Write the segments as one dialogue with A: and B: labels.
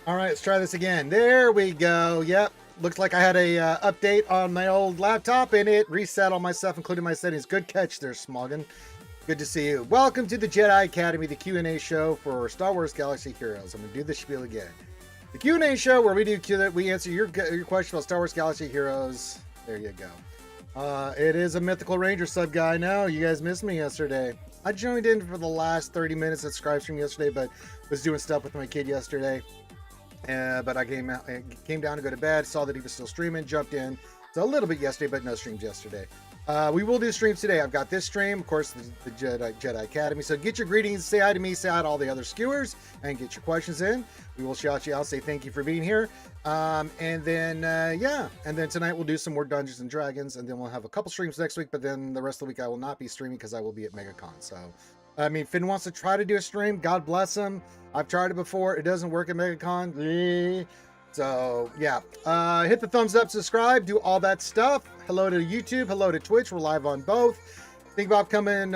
A: All right, let's try this again. There we go. Yep. Looks like I had a update on my old laptop and it reset all my stuff, including my settings. Good catch there, Smoggin. Good to see you. Welcome to the Jedi Academy, the Q&A show for Star Wars Galaxy Heroes. I'm going to do the spiel again. The Q&A show where we answer your question about Star Wars Galaxy Heroes. There you go. It is a Mythical Ranger sub guy now. You guys missed me yesterday. I joined in for the last 30 minutes at Scribe stream yesterday, but was doing stuff with my kid yesterday. But I came down to go to bed, saw that he was still streaming, jumped in. So a little bit yesterday, but no streams yesterday. We will do streams today. I've got this stream, of course, the Jedi Academy. So get your greetings, say hi to me, say hi to all the other skewers, and get your questions in. We will shout you out, say thank you for being here. And then tonight we'll do some more Dungeons and Dragons, and then we'll have a couple streams next week. But then the rest of the week I will not be streaming because I will be at MegaCon. So, I mean, Finn wants to try to do a stream. God bless him. I've tried it before. It doesn't work at MegaCon. So, yeah. Hit the thumbs up, subscribe, do all that stuff. Hello to YouTube. Hello to Twitch. We're live on both. Think about coming.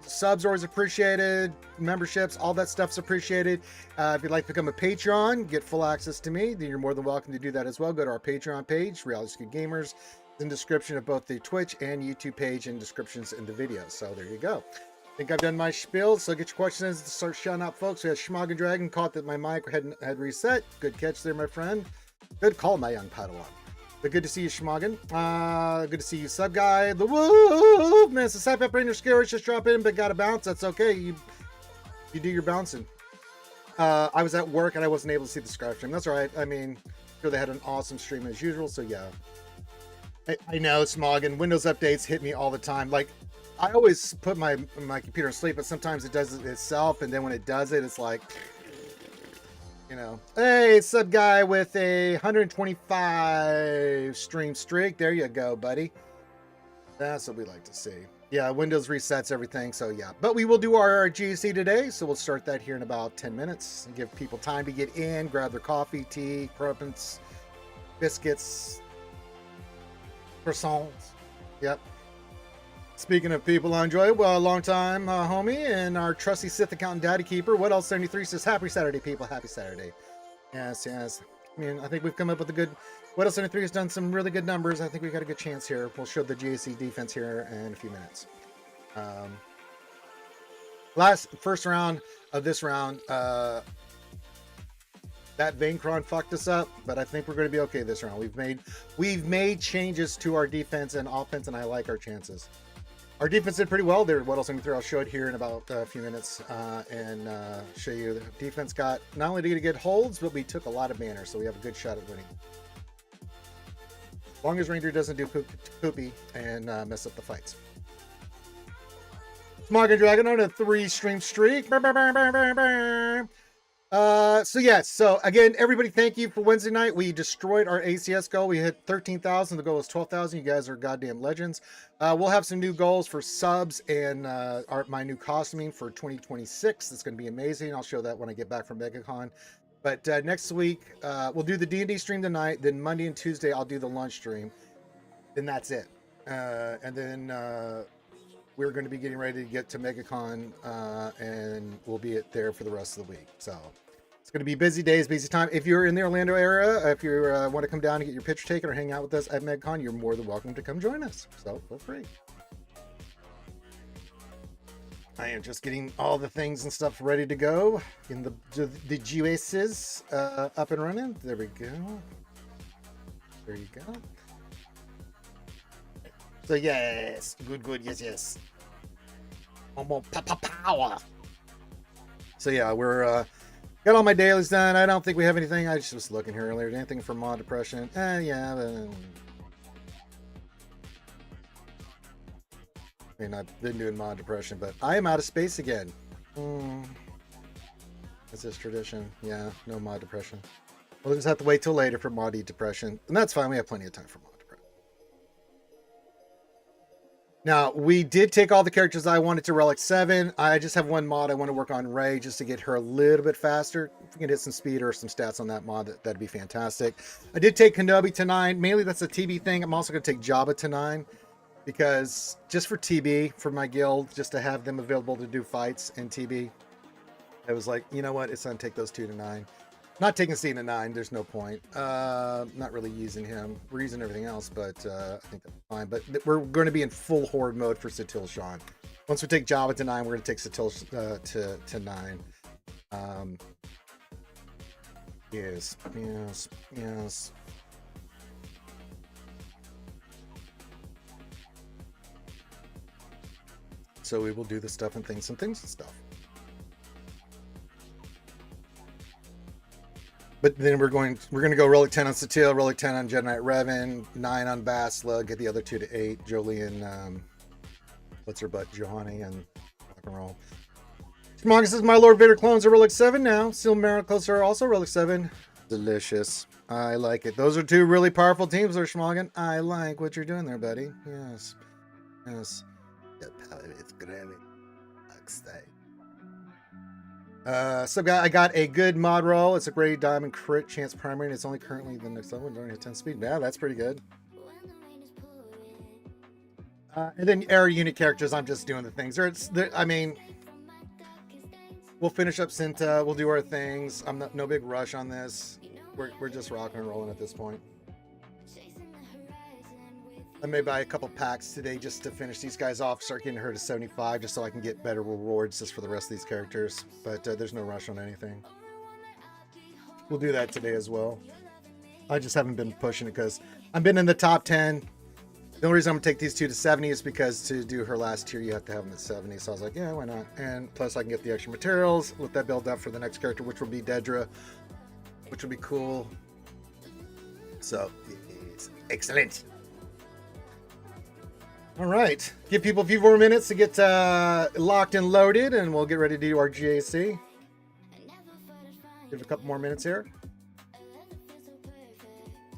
A: Subs are always appreciated. Memberships, all that stuff's appreciated. If you'd like to become a Patreon, get full access to me, then you're more than welcome to do that as well. Go to our Patreon page, Reality Scoot Gamers. In the description of both the Twitch and YouTube page and descriptions in the video. So there you go. I think I've done my spiel, so get your questions in to start shouting out, folks. We had Schmog and Dragon caught that my mic had reset. Good catch there, my friend. Good call, my young Padawan. But good to see you, Schmoggin. Good to see you, sub guy. The woo man, it's a side pepper in your skewers. Just drop in, but gotta bounce. That's okay. You do your bouncing. I was at work and I wasn't able to see the Scribe stream. That's all right. I mean, sure they had an awesome stream as usual. So yeah, I know, Smoggin. Windows updates hit me all the time. Like, I always put my computer to sleep, but sometimes it does it itself, and then when it does it, it's like, you know. Hey, sub guy with a 125 stream streak. There you go, buddy. That's what we like to see. Yeah, Windows resets everything, so yeah. But we will do our GAC today, so we'll start that here in about 10 minutes and give people time to get in, grab their coffee, tea, crumpets, biscuits, croissants. Yep. Speaking of people I enjoy, well, a long time homie and our trusty Sith accountant daddy keeper, What Else 73 says, happy Saturday, people. Happy Saturday. Yes. I mean, I think we've come up with a good, What Else 73 has done some really good numbers. I think we got a good chance here. We'll show the GAC defense here in a few minutes. First round of this round, that Vaincron fucked us up, but I think we're going to be okay this round. We've made changes to our defense and offense, and I like our chances. Our defense did pretty well there. What else I'm going to throw? I'll show it here in about a few minutes and show you. The defense got not only did we get holds, but we took a lot of mana, so we have a good shot at winning. As long as Ranger doesn't do poopy and mess up the fights. Smog and Dragon on a 3-stream streak. So again, everybody, thank you for Wednesday night. We destroyed our ACS goal. We hit 13,000. The goal was 12,000. You guys are goddamn legends. We'll have some new goals for subs and my new costuming for 2026. It's going to be amazing. I'll show that when I get back from MegaCon. But next week, we'll do the D&D stream tonight. Then Monday and Tuesday, I'll do the lunch stream. Then that's it. And then we're going to be getting ready to get to MegaCon, and we'll be there for the rest of the week. So it's going to be busy days, busy time. If you're in the Orlando area, if you want to come down and get your picture taken or hang out with us at MegaCon, you're more than welcome to come join us. So feel free. I am just getting all the things and stuff ready to go in the GACs up and running. There we go. There you go. So yes, good, yes. Power. So yeah, we're got all my dailies done. I don't think we have anything. I just was looking here earlier. Anything for mod depression? Yeah. I mean, I've been doing mod depression, but I am out of space again. Is this tradition? Yeah, no mod depression. We'll just have to wait till later for mod depression, and that's fine. We have plenty of time for mod. Now, we did take all the characters I wanted to Relic 7. I just have one mod I want to work on, Rey, just to get her a little bit faster. If we can hit some speed or some stats on that mod, that'd be fantastic. I did take Kenobi to 9. Mainly that's a TB thing. I'm also going to take Jabba to 9. Because just for TB, for my guild, just to have them available to do fights in TB. I was like, you know what? It's time to take those 2 to 9. Not taking C to 9. There's no point. Not really using him. We're using everything else, but I think that's fine. But we're going to be in full horde mode for Satil Sean. Once we take Java to 9, we're going to take Satil to 9. Yes. So we will do the stuff and things and stuff. But then we're going to go Relic 10 on Satil, Relic 10 on Jedi Knight Revan, 9 on Basla, get the other 2 to 8. Jolie and what's her butt, Johanny, and rock and roll. Schmog says my Lord Vader clones are Relic 7 now. Steel Miracles are also Relic 7. Delicious. I like it. Those are 2 really powerful teams there, Schmoggin. I like what you're doing there, buddy. Yes. Yes. It's great. So I got a good mod roll. It's a Grey Diamond crit chance primary, and it's only currently the next level during a 10 speed. Yeah, that's pretty good. And then air unit characters, I'm just doing the things. I mean, we'll finish up Cinta. We'll do our things. I'm no big rush on this. We're just rocking and rolling at this point. I may buy a couple packs today just to finish these guys off, start getting her to 75, just so I can get better rewards just for the rest of these characters. But there's no rush on anything. We'll do that today as well. I just haven't been pushing it because I've been in the top 10. The only reason I'm going to take these 2 to 70 is because to do her last tier, you have to have them at 70. So I was like, yeah, why not? And plus I can get the extra materials, let that build up for the next character, which will be Dedra, which will be cool. So it's excellent. All right, give people a few more minutes to get locked and loaded, and we'll get ready to do our GAC. Give a couple more minutes here.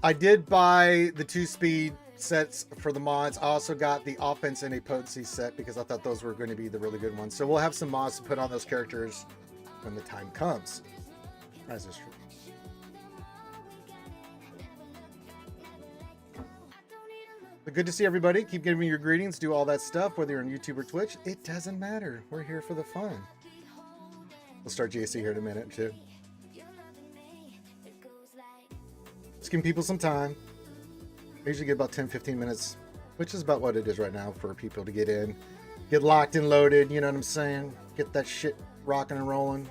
A: I did buy the 2-speed sets for the mods. I also got the offense and a potency set because I thought those were going to be the really good ones. So we'll have some mods to put on those characters when the time comes. As is true. But good to see everybody. Keep giving me your greetings. Do all that stuff, whether you're on YouTube or Twitch. It doesn't matter. We're here for the fun. We'll start GAC here in a minute, too. Just giving people some time. I usually get about 10-15 minutes, which is about what it is right now for people to get in. Get locked and loaded, you know what I'm saying? Get that shit rocking and rolling.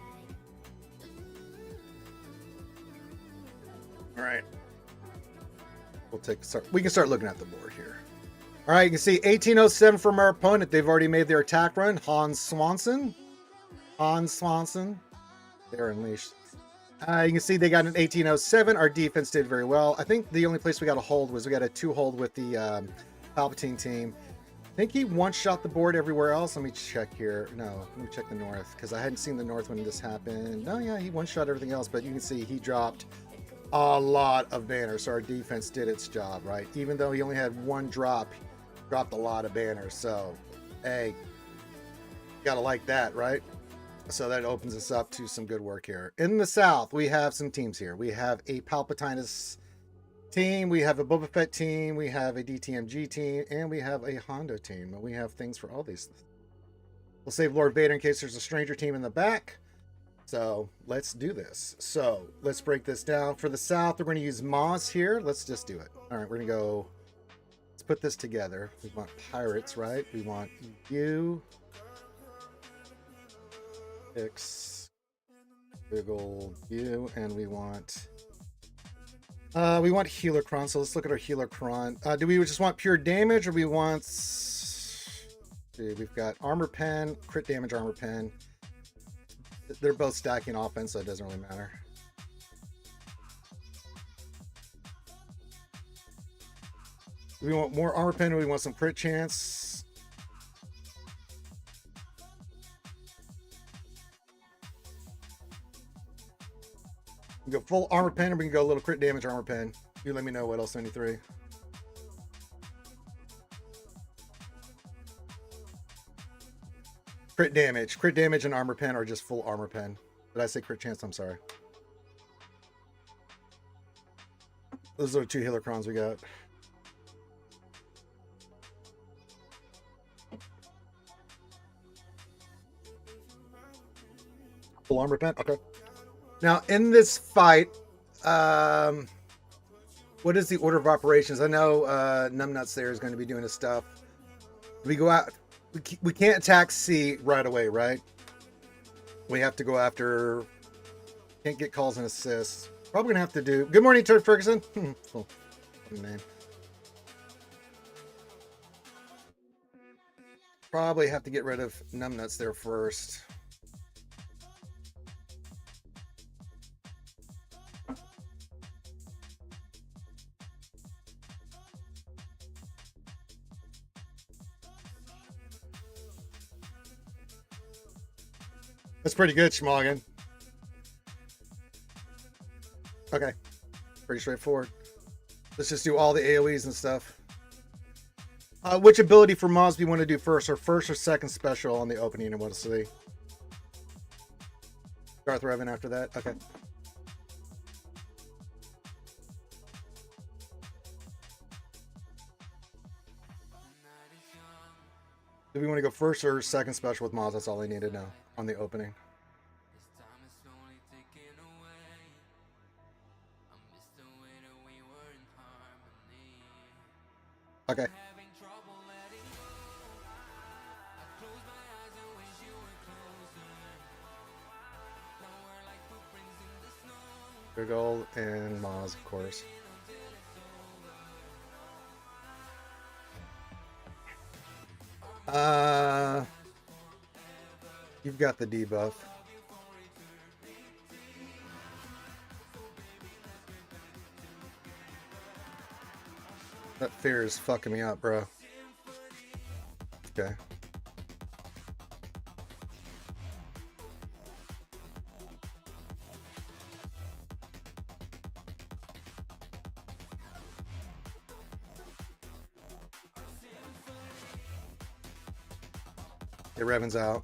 A: All right. We can start looking at the board here. All right, you can see 1807 from our opponent. They've already made their attack run. Hans Swanson. They're unleashed. You can see they got an 1807. Our defense did very well. I think the only place we got a hold was we got a 2-hold with the Palpatine team. I think he one-shot the board everywhere else. Let me check here. No, let me check the north because I hadn't seen the north when this happened. No, yeah, he one-shot everything else, but you can see he dropped a lot of banners. So our defense did its job, right? Even though he only had 1 drop, he dropped a lot of banners. So, hey, gotta like that, right? So that opens us up to some good work here. In the south, we have some teams here. We have a Palpatinus team, we have a Boba Fett team, we have a DTMG team, and we have a Hondo team. And we have things for all these things. We'll save Lord Vader in case there's a stranger team in the back. So let's do this. So let's break this down. For the south, we're going to use Moss here. Let's just do it. All right, we're going to go. Let's put this together. We want pirates, right? We want you. X. Big old you. And we want Healercron. So let's look at our Healercron. Do we just want pure damage or we want... See, we've got Armor Pen, crit damage Armor Pen. They're both stacking offense, so it doesn't really matter. Do we want more Armor Pen or we want some crit chance? We can go full Armor Pen or we can go a little crit damage Armor Pen. You let me know what else 73. Crit damage and Armor Pen are just full Armor Pen. Did I say crit chance? I'm sorry. Those are the 2 Healercrons we got. Full Armor Pen? Okay. Now, in this fight, what is the order of operations? I know Numbnuts there is going to be doing his stuff. We go out. We can't attack C right away, right? We have to go after. Can't get calls and assists. Probably gonna have to do. Good morning, Turd Ferguson. Oh, name. Probably have to get rid of Numbnuts there first. That's pretty good, Schmoggin. Okay. Pretty straightforward. Let's just do all the AoEs and stuff. Which ability for Moz do you want to do first? Or first or second special on the opening? I want to see. Darth Revan after that? Okay. Do we want to go first or second special with Moz? That's all I need to know on the opening. Okay. Gold and Moz, of course. You've got the debuff. That fear is fucking me up, bro. Okay. Okay, Revan's out.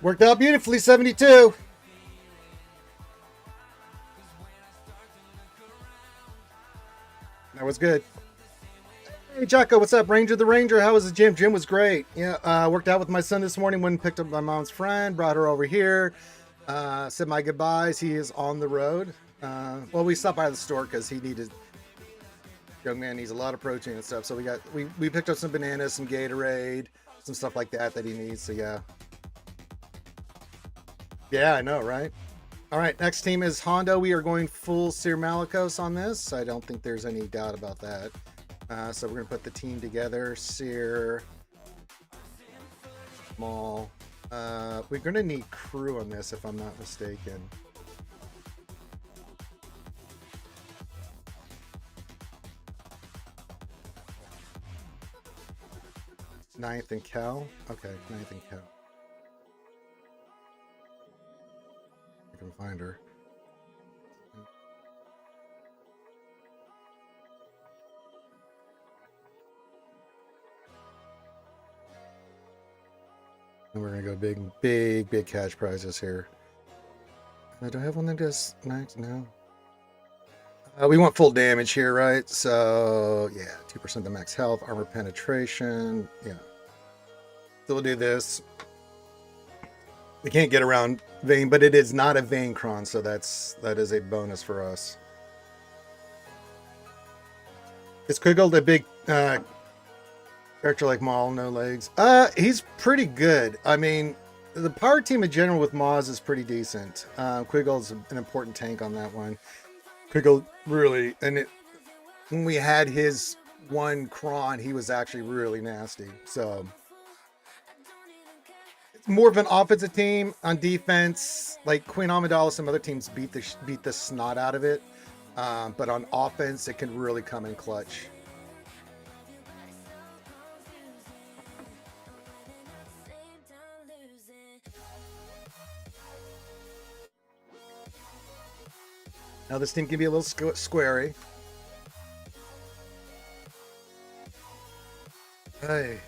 A: Worked out beautifully, 72. That was good. Hey, Jocko, what's up? Ranger the Ranger, how was the gym? Gym was great. Yeah, worked out with my son this morning. Went and picked up my mom's friend, brought her over here. Said my goodbyes. He is on the road. Well, we stopped by the store because he needed. Young man needs a lot of protein and stuff. So we picked up some bananas, some Gatorade, some stuff like that he needs. So yeah. Yeah, I know, right? All right, next team is Hondo. We are going full Sir Malicos on this. I don't think there's any doubt about that. So we're going to put the team together. Sir, Maul. We're going to need crew on this, if I'm not mistaken. Ninth and Cal. Okay, Ninth and Cal. Can find her. And we're gonna go big cash prizes here. Do I have one that does max? No. We want full damage here, right? So yeah, 2% the max health, armor penetration. Yeah. So we'll do this. We can't get around Vayne, but it is not a Vayne cron, so that is a bonus for us. Is Quiggled a big character like Maul, no legs? He's pretty good. I mean, the power team in general with Maz is pretty decent. Quiggle's an important tank on that one. Quiggle really, when we had his one cron, he was actually really nasty. So it's more of an offensive team. On defense, like Queen Amidala, some other teams beat the snot out of it. But on offense, it can really come in clutch. Now this team can be a little squarey. Hey.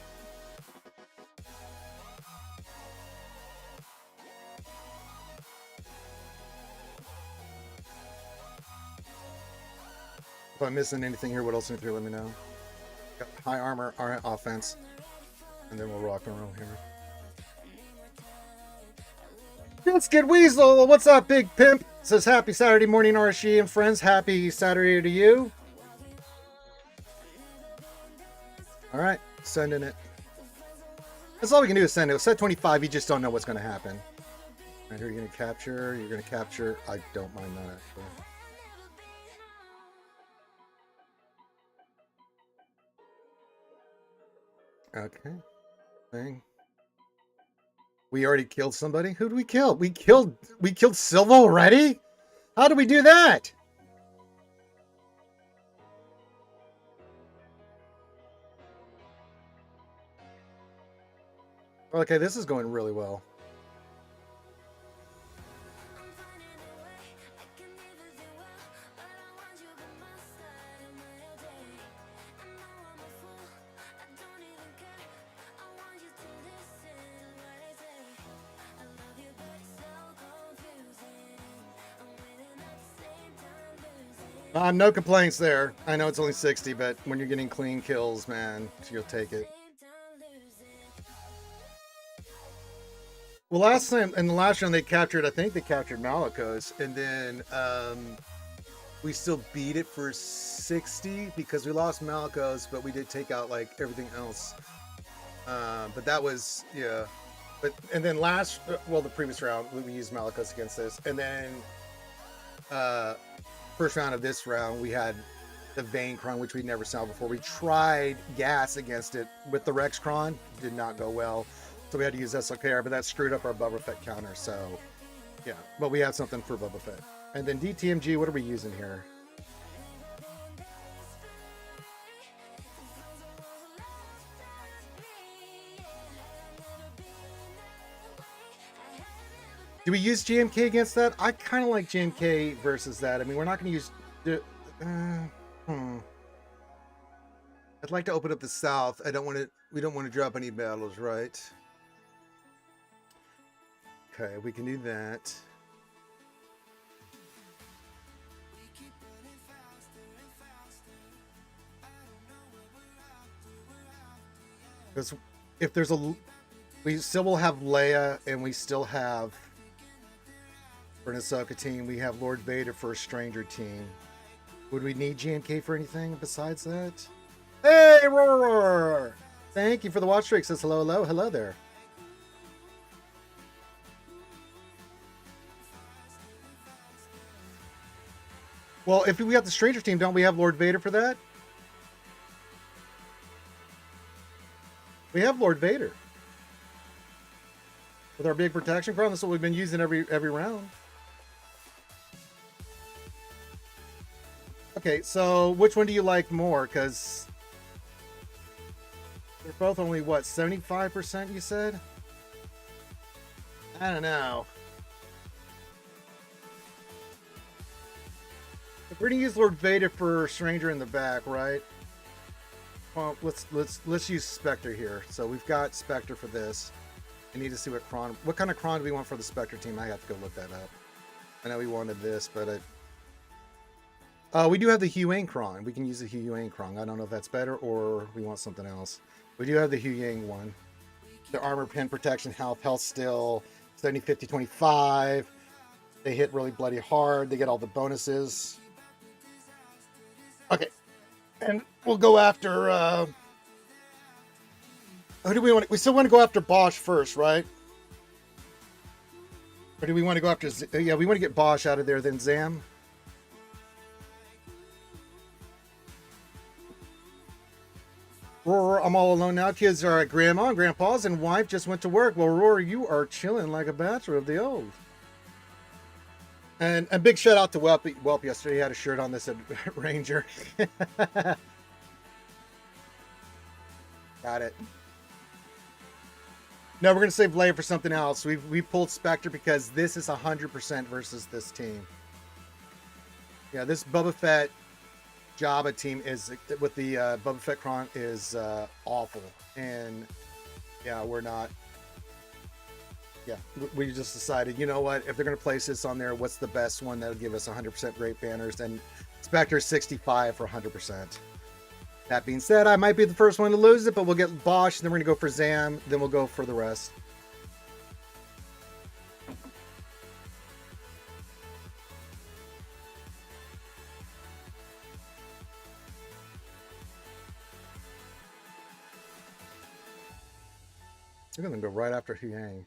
A: If I'm missing anything here, what else in here, let me know. Got high armor, our offense. And then we'll rock and roll here. Let's get Weasel. What's up, Big Pimp? Says happy Saturday morning, RSG and friends. Happy Saturday to you. All right, sending it. That's all we can do is send it. Set 25, you just don't know what's going to happen. Right, who are you going to capture? You're going to capture. I don't mind that, actually. Okay. Thing. We already killed somebody. Who did we kill? We killed Silva already? How did we do that? Okay, this is going really well. No complaints there. I know it's only 60, but when you're getting clean kills, man, you'll take it. Well, last time, in the last round, they captured, I think they captured Malicos, and then we still beat it for 60 because we lost Malicos, but we did take out, like, everything else. But that was, yeah. And then the previous round, we used Malicos against this, and then first round of this round, we had the Vayne Cron, which we'd never saw before. We tried gas against it with the Rex Cron. Did not go well. So we had to use SLKR, but that screwed up our Boba Fett counter. So, yeah. But we have something for Boba Fett. And then DTMG, what are we using here? Do we use GMK against that? I kind of like GMK versus that. I mean, we're not going to use... I'd like to open up the South. We don't want to drop any battles, right? Okay, we can do that. Because if there's we still will have Leia, and we still have... For an Ahsoka team, we have Lord Vader for a Stranger team. Would we need GMK for anything besides that? Hey, Roar! Thank you for the watch streak. Says hello, hello, hello there. Well, if we got the Stranger team, don't we have Lord Vader for that? We have Lord Vader. With our big protection crown, that's what we've been using every round. Okay, so which one do you like more? Because they're both only, what, 75% you said? I don't know. If we're gonna use Lord Vader for Stranger in the back, right? Well, let's use Spectre here. So we've got Spectre for this. I need to see what kind of Cron do we want for the Spectre team? I have to go look that up. I know we wanted this, but we do have the Huyang Cron. We can use the Huyang Cron. I don't know if that's better or we want something else. We do have the Huyang one. The armor, pen protection, health still 70, 50, 25. They hit really bloody hard. They get all the bonuses. Okay, and we'll go after. Who do we want? We still want to go after Bosch first, right? Or do we want to go after? Yeah, we want to get Bosch out of there, then Zam. Roar, I'm all alone now. Kids are at Grandma and Grandpa's, and wife just went to work. Well, Roar, you are chilling like a bachelor of the old. And a big shout out to Welp yesterday. He had a shirt on that said Ranger. Got it. No, we're going to save Leia for something else. We pulled Spectre because this is 100% versus this team. Yeah, this Boba Fett Jabba team is with the Boba Fett Kron is awful, and yeah, we're not. Yeah, we just decided, you know what? If they're going to place this on there, what's the best one that'll give us 100% great banners? And Spectre 65 for 100%. That being said, I might be the first one to lose it, but we'll get Bosch, and then we're going to go for Zam, then we'll go for the rest. We're going to go right after Huyang.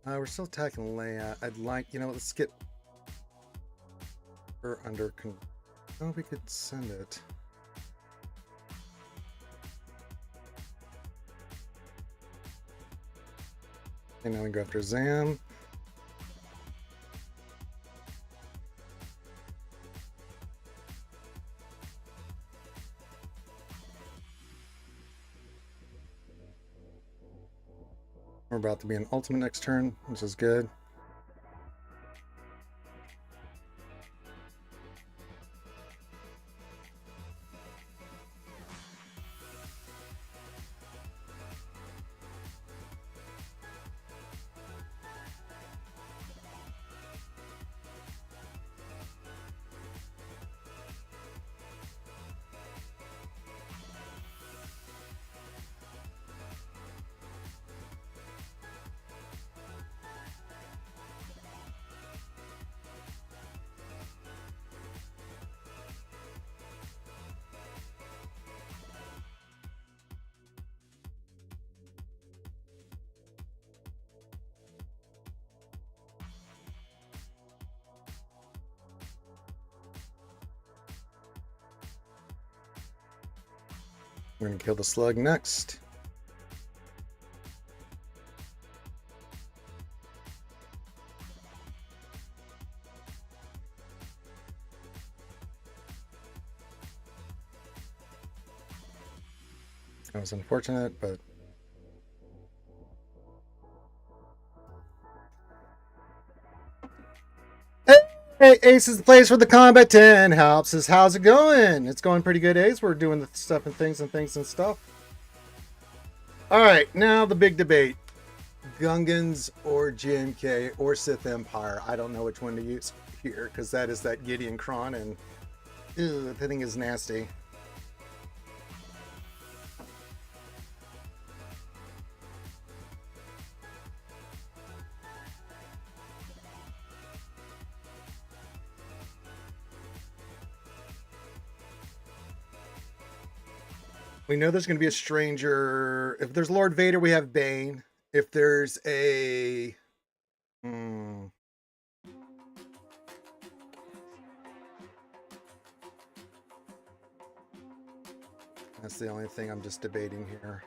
A: We're still attacking Leia. I'd like, you know, let's get her under control. Oh, we could send it. And now we go after Zam. We're about to be an ultimate next turn, which is good. We're going to kill the slug next. That was unfortunate, but hey, Ace is the place where the combat 10 helps us. How's it going? It's going pretty good, Ace. We're doing the stuff and things and stuff. All right, now the big debate. Gungans or GMK or Sith Empire. I don't know which one to use here because that is that Gideon Kron, and ew, that thing is nasty. We know there's going to be a stranger. If there's Lord Vader, we have Bane. If there's a... That's the only thing I'm just debating here.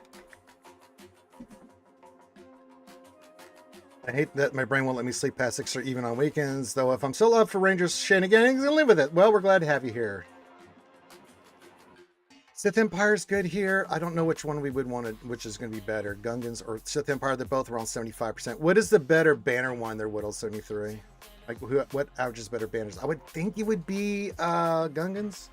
A: I hate that my brain won't let me sleep past 6 or even on weekends, though if I'm still up for Rangers shenanigans, I'll live with it. Well, we're glad to have you here. Sith Empire's good here. I don't know which one we would want to, which is going to be better, Gungans or Sith Empire. They're both around 75%. What is the better banner one? They're Whittle 73. Like, what averages better banners? I would think it would be Gungans.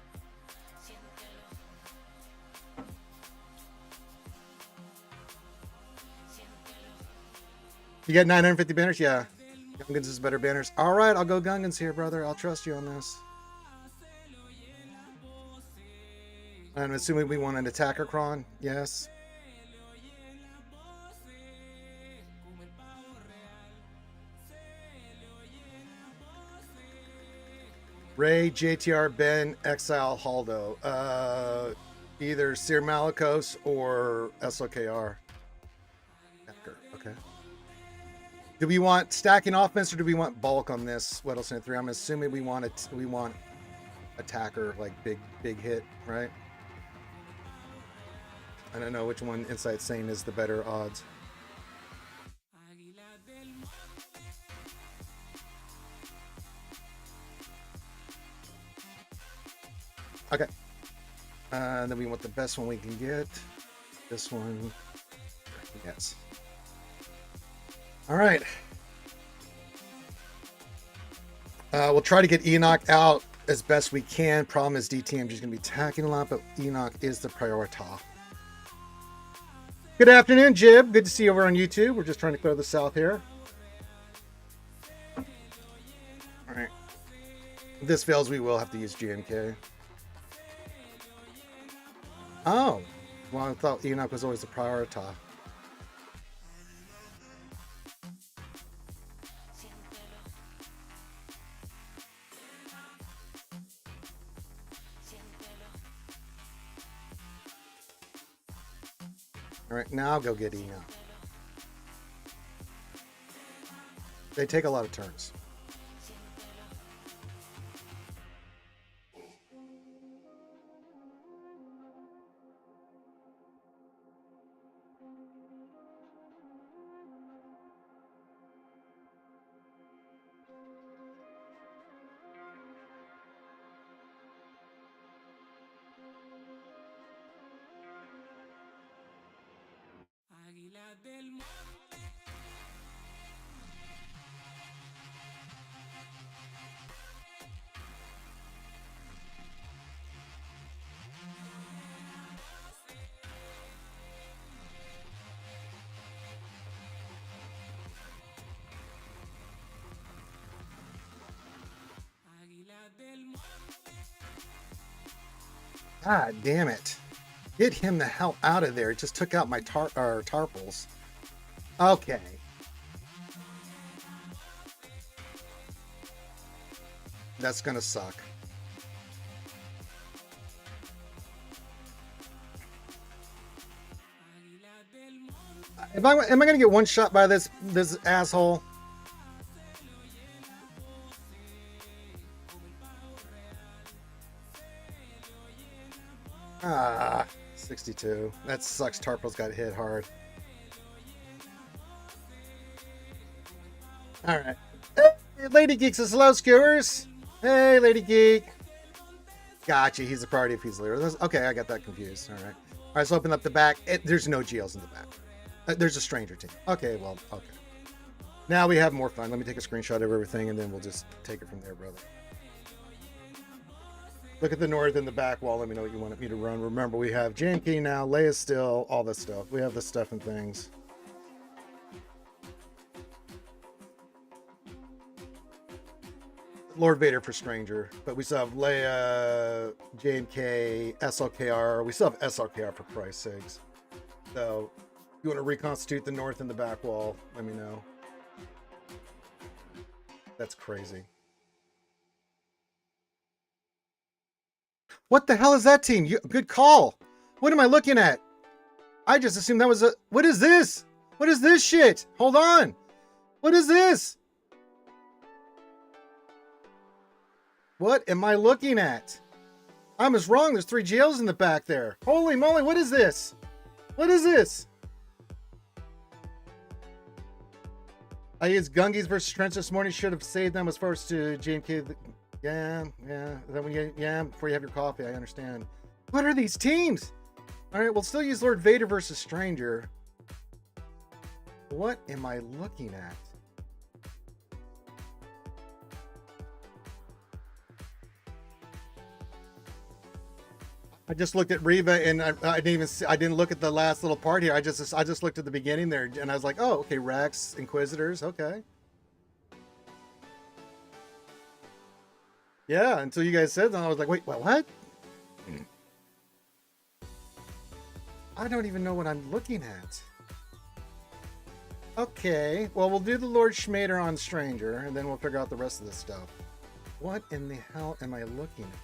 A: You got 950 banners? Yeah. Gungans is better banners. All right, I'll go Gungans here, brother. I'll trust you on this. I'm assuming we want an attacker Kron. Yes. Ray, JTR, Ben, Exile, Haldo. Either Sir Malicos or SOKR. Okay. Do we want stacking offense or do we want bulk on this Whittleston 3? I'm assuming we want it. We want attacker, like big hit, right? I don't know which one Insight's saying is the better odds. Okay. And then we want the best one we can get. This one. Yes. All right. We'll try to get Enoch out as best we can. Problem is DTMG is going to be attacking a lot, but Enoch is the priority. Good afternoon, Jib. Good to see you over on YouTube. We're just trying to clear the south here. All right. If this fails, we will have to use GMK. Oh. Well, I thought Enoch was always the priority. All right, now go get Enoch. They take a lot of turns. God damn it. Get him the hell out of there. It just took out my tarpals. Okay. That's gonna suck. Am I gonna get one shot by this asshole? Ah, 62. That sucks. Tarpals got hit hard. All right. Hey, Lady Geek says hello, skewers. Hey, Lady Geek. Gotcha. He's a priority if he's leader. Okay, I got that confused. All right. All right, so open up the back. There's no GLs in the back. There's a stranger team. Okay, well, okay. Now we have more fun. Let me take a screenshot of everything, and then we'll just take it from there, brother. Look at the north and the back wall. Let me know what you want me to run. Remember, we have JMK now, Leia still, all this stuff. We have the stuff and things. Lord Vader for Stranger, but we still have Leia, JMK, SLKR. We still have SLKR for Christ's sakes. So, if you want to reconstitute the north and the back wall, let me know. That's crazy. What the hell is that team? Good call. What am I looking at? I just assumed that was a... What is this? What is this shit? Hold on. What is this? What am I looking at? I was wrong. There's 3 GLs in the back there. Holy moly, what is this? What is this? I used Gungis versus Trench this morning. Should have saved them as far as to JMK... Yeah. Then when before you have your coffee, I understand. What are these teams? All right, we'll still use Lord Vader versus Stranger. What am I looking at? I just looked at Reva, and I didn't look at the last little part here. I just looked at the beginning there, and I was like, oh, okay, Rex, Inquisitors, okay. Yeah, until you guys said that, I was like, wait, what? I don't even know what I'm looking at. Okay, well, we'll do the Lord Schmader on Stranger, and then we'll figure out the rest of this stuff. What in the hell am I looking at?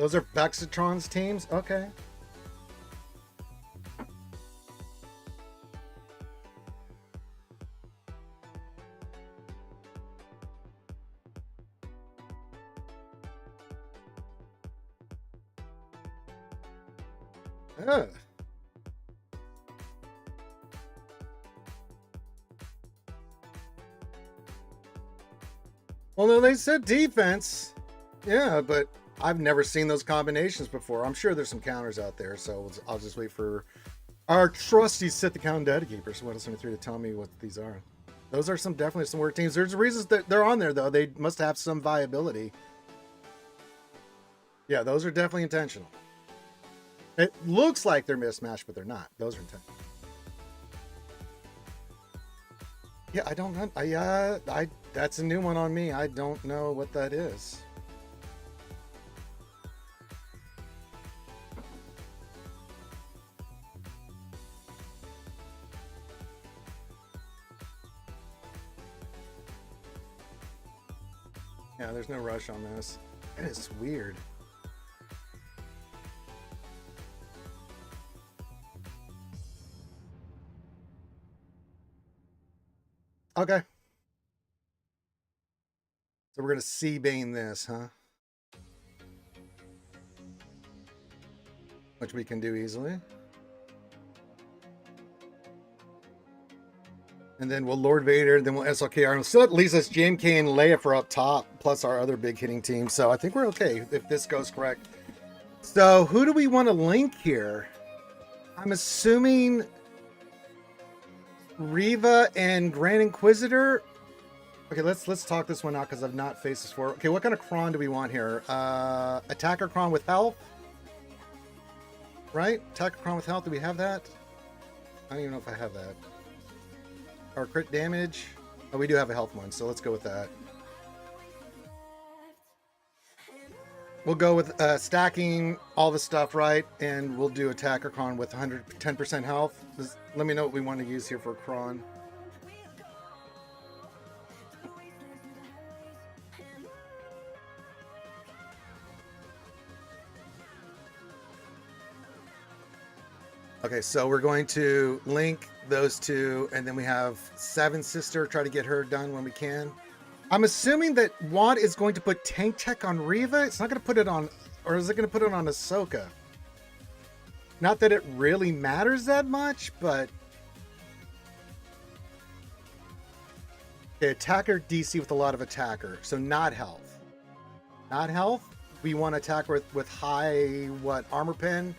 A: Those are Vexatron's teams? Okay. Ugh. Well, no, they said defense. Yeah, but I've never seen those combinations before. I'm sure there's some counters out there, so I'll just wait for our trusty Set the Count Data Keepers, 173, to tell me what these are. Those are definitely some work teams. There's reasons that they're on there, though. They must have some viability. Yeah, those are definitely intentional. It looks like they're mismatched, but they're not. Those are intentional. Yeah, I don't know. That's a new one on me. I don't know what that is. Yeah, there's no rush on this. It is weird. Okay. So we're going to C-Bane this, huh? Which we can do easily. And then we'll Lord Vader, then we'll SLK Arnold. Still at least us JMK and Leia for up top, plus our other big hitting team. So I think we're okay if this goes correct. So who do we want to link here? I'm assuming Reva and Grand Inquisitor. Okay, let's talk this one out because I've not faced this before. Okay, what kind of cron do we want here? Attacker cron with health, right? Attacker cron with health. Do we have that? I don't even know if I have that. Or crit damage. Oh, we do have a health one, so let's go with that. We'll go with stacking all the stuff, right? And we'll do attacker cron with 110% health. Let me know what we want to use here for cron. Okay, so we're going to link those two, and then we have Seven Sister, try to get her done when we can. I'm assuming that Watt is going to put tank tech on Reva. It's not going to put it on, or is it going to put it on Ahsoka? Not that it really matters that much, but... Okay, attacker DC with a lot of attacker, so not health. Not health. We want attacker with high, what, armor pen?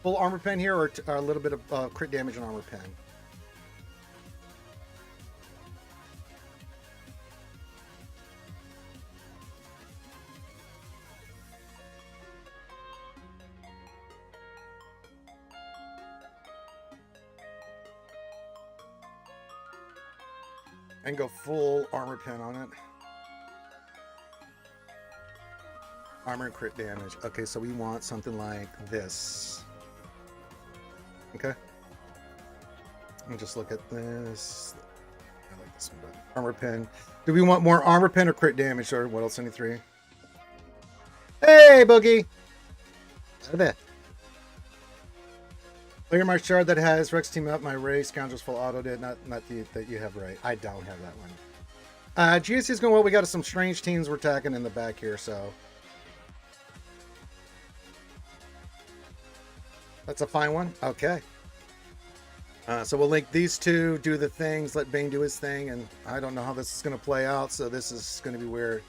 A: Full armor pen here, or a little bit of crit damage and armor pen? And go full armor pen on it. Armor and crit damage. Okay, so we want something like this. Okay. Let me just look at this. I like this one. Armor pen. Do we want more armor pen or crit damage, or what else? Any three? Hey, Boogie! Out of it. Clear my shard that has Rex team up. My Ray Scoundrels full auto did. Not that you have right. I don't have that one. GAC is going well. We got some strange teams we're attacking in the back here, so. That's a fine one. Okay. So we'll link these two, do the things, let Bane do his thing, and I don't know how this is going to play out, so this is going to be weird.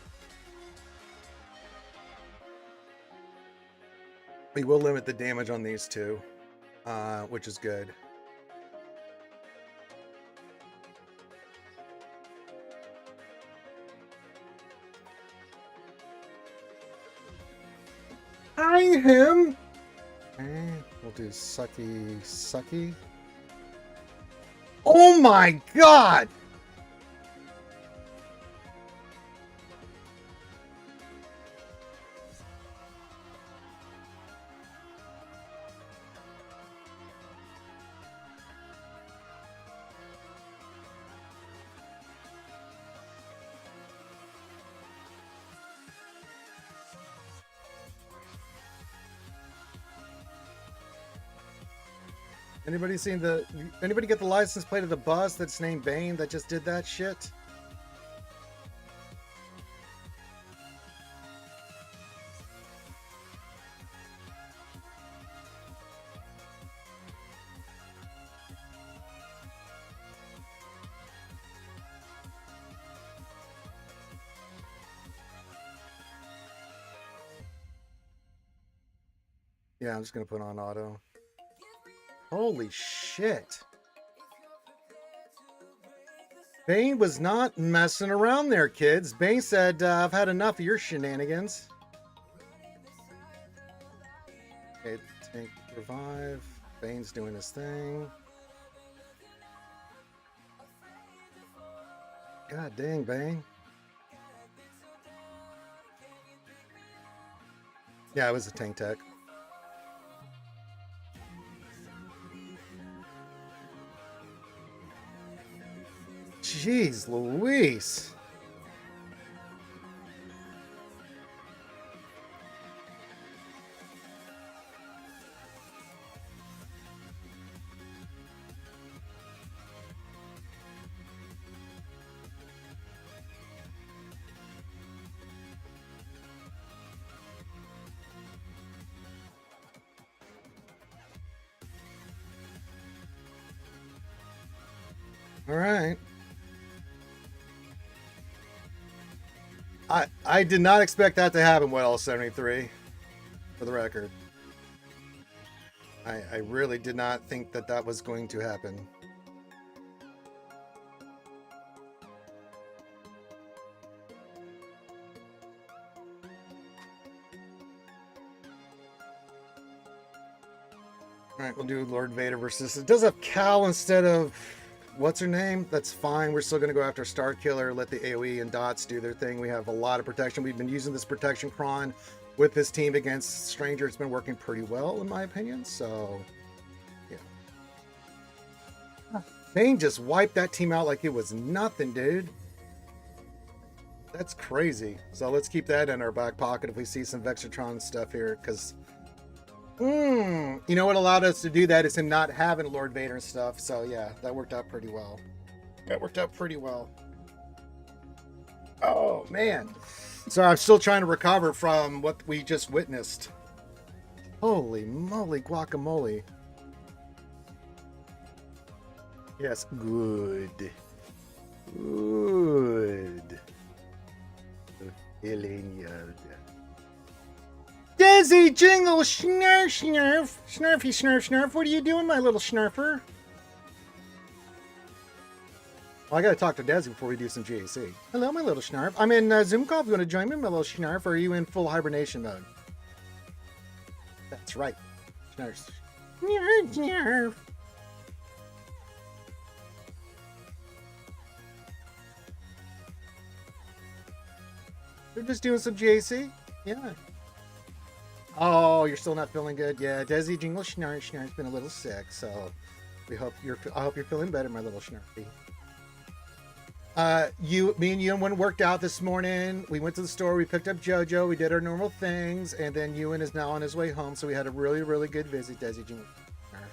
A: We will limit the damage on these two, which is good. Hi, him! Okay, we'll do sucky. Oh my god! Anybody seen the? Anybody get the license plate of the bus that's named Bane that just did that shit? Yeah, I'm just gonna put on auto. Holy shit. Bane was not messing around there, kids. Bane said, I've had enough of your shenanigans. Okay, tank revive. Bane's doing his thing. God dang, Bane. Yeah, it was a tank tech. Jeez Louise. All right. I did not expect that to happen, Well 73, for the record. I really did not think that that was going to happen. All right, we'll do Lord Vader versus... It does have Cal instead of... What's her name? That's fine. We're still going to go after Star Killer, let the AoE and dots do their thing. We have a lot of protection. We've been using this protection cron with this team against Stranger. It's been working pretty well, in my opinion. So, yeah. Bane just wiped that team out like it was nothing, dude. That's crazy. So let's keep that in our back pocket if we see some Vexatron stuff here, because... you know what allowed us to do that is him not having Lord Vader and stuff. So yeah, that worked out pretty well. That worked out pretty well. Oh man. So I'm still trying to recover from what we just witnessed. Holy moly guacamole. Yes, good. Good. Desi Jingle Snurf Snurf. Snurfy Snurf Snurf. What are you doing, my little Snurfer? Well, I gotta talk to Desi before we do some GAC. Hello, my little Snarf. I'm in Zoom call. If you want to join me, my little Snarf, or are you in full hibernation mode? That's right. Snarf. Snarf, Snarf. They're just doing some GAC? Yeah. Oh, you're still not feeling good? Yeah, Desi Jingle Snarf Snarf's been a little sick, so I hope you're feeling better, my little Snarfy. Me and Ewan went and worked out this morning. We went to the store, we picked up JoJo, we did our normal things, and then Ewan is now on his way home, so we had a really, really good visit, Desi Jingle Snarf.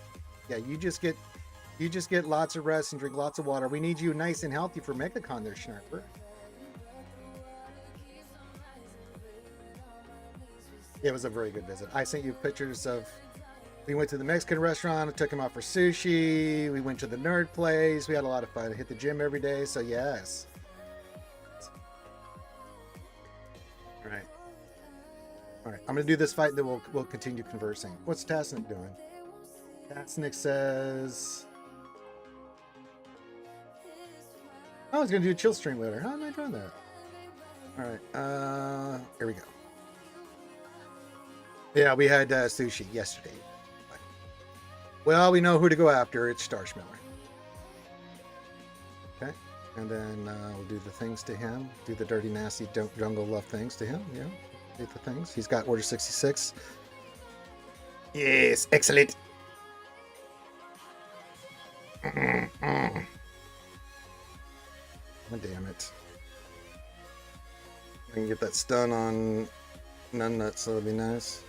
A: Yeah, you just get lots of rest and drink lots of water. We need you nice and healthy for MegaCon there, Snarfer. It was a very good visit. I sent you pictures of... We went to the Mexican restaurant. I took him out for sushi. We went to the nerd place. We had a lot of fun. I hit the gym every day, so yes. All right. All right. I'm going to do this fight, and then we'll continue conversing. What's Tasnik doing? Tasnik says... I was going to do a chill stream later. How am I doing that? All right. Here we go. Yeah, we had sushi yesterday. Well, we know who to go after. It's Starschmiller. Okay. And then we'll do the things to him. Do the dirty, nasty jungle love things to him. Yeah. Do the things. He's got Order 66. Yes. Excellent. Oh, damn it. I can get that stun on None Nuts, so that'll be nice.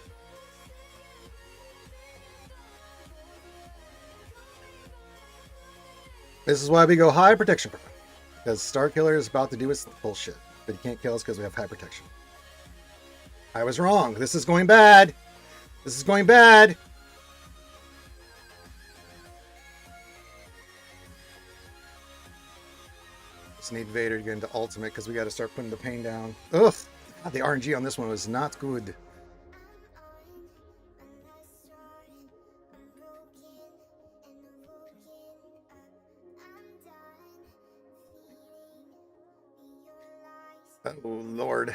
A: This is why we go high protection pro. Because Star Killer is about to do its bullshit. But he can't kill us because we have high protection. I was wrong. This is going bad. This is going bad. Just need Vader to get into ultimate because we got to start putting the pain down. Ugh. God, the RNG on this one was not good. Oh, Lord.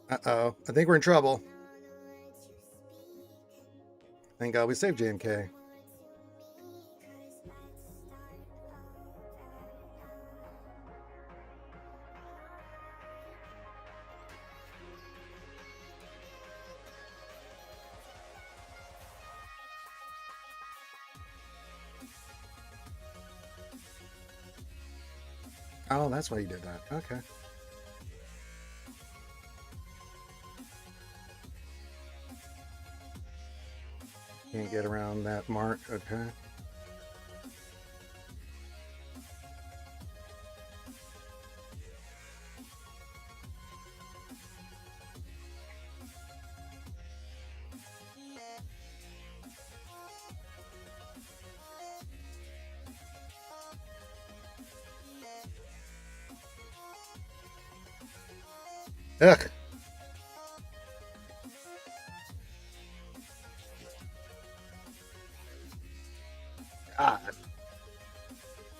A: Uh-oh. I think we're in trouble. Thank God we saved JMK. Oh, that's why you did that. Okay. Can't get around that mark. Okay. Ugh. God.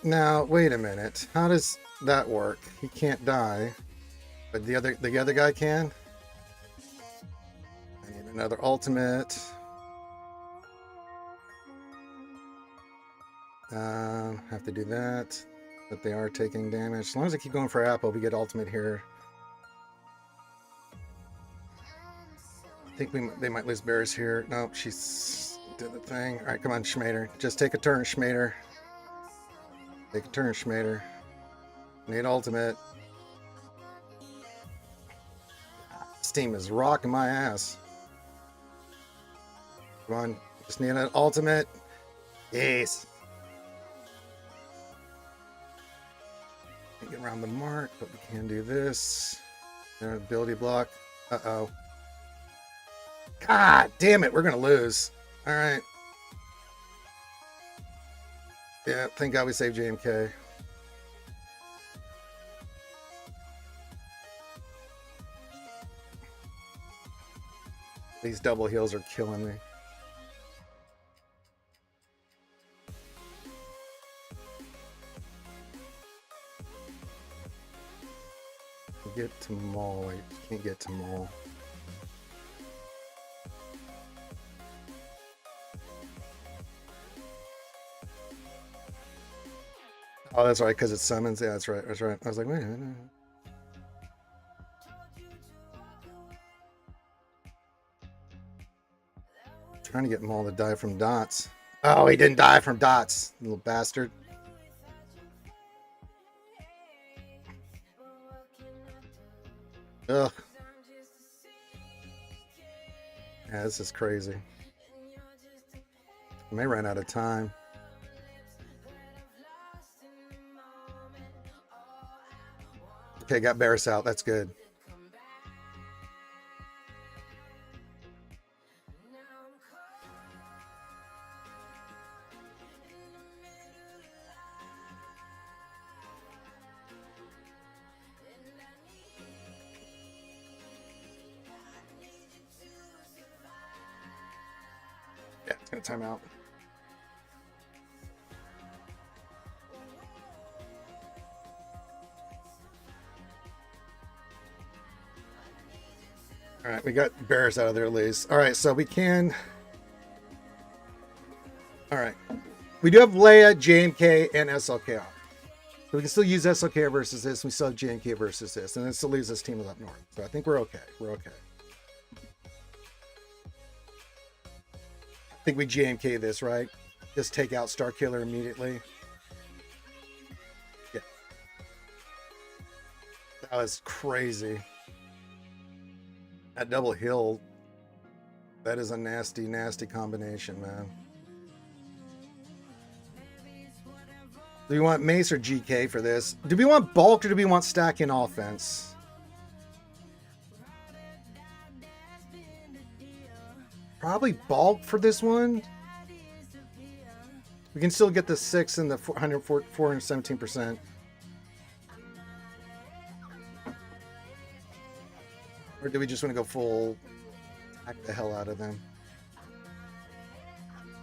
A: Now, wait a minute. How does that work? He can't die, but the other guy can. I need another ultimate. Have to do that, but they are taking damage. As long as I keep going for Apple, we get ultimate here. I think they might lose Bears here. Nope, she's did the thing. All right, come on, Schmader. Just take a turn, Schmader. Take a turn, Schmader. Need ultimate. This team is rocking my ass. Come on, just need an ultimate. Yes. Can't get around the mark, but we can do this. Ability block. Uh-oh. God damn it, we're gonna lose. All right. Yeah, thank God we saved JMK. These double heals are killing me. Get to Maul. Wait, can't get to Maul. Oh, that's right, because it summons. Yeah, that's right. That's right. I was like, wait a minute. Trying to get Maul to die from dots. Oh, he didn't die from dots, little bastard. Ugh. Yeah, this is crazy. I may run out of time. Okay, got Barris out. That's good. Yeah, it's gonna time out. All right, we got Bears out of there at least. All right, so we can. All right, we do have Leia, JMK, and SLK off. So we can still use SLK versus this. We still have JMK versus this, and then still leaves this team up north. So I think we're okay. We're okay. I think we JMK this, right? Just take out Star Killer immediately. Yeah. That was crazy. That double hill That is a nasty, nasty combination, man. Do we want Mace or GK for this? Do we want bulk or do we want stacking offense? Probably bulk for this one. We can still get the 6 and the 417%. Or do we just want to go full hack the hell out of them?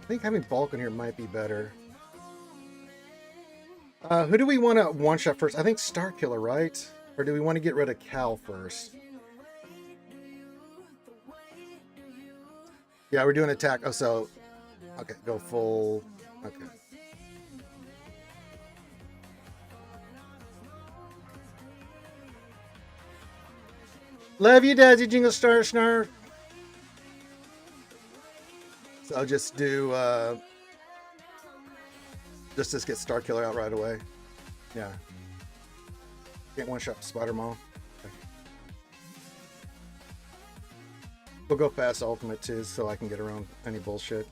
A: I think having bulk in here might be better. Who do we want to one-shot first? I think Star Killer, right? Or do we want to get rid of Cal first? Yeah, we're doing attack. Oh, so... Okay, go full... Okay. Love you, Daddy Jingle Star Snarf. So I'll just do... Just get Star Killer out right away. Yeah. Can't one-shot Spider Mall. Okay. We'll go fast ultimate too, so I can get around any bullshit.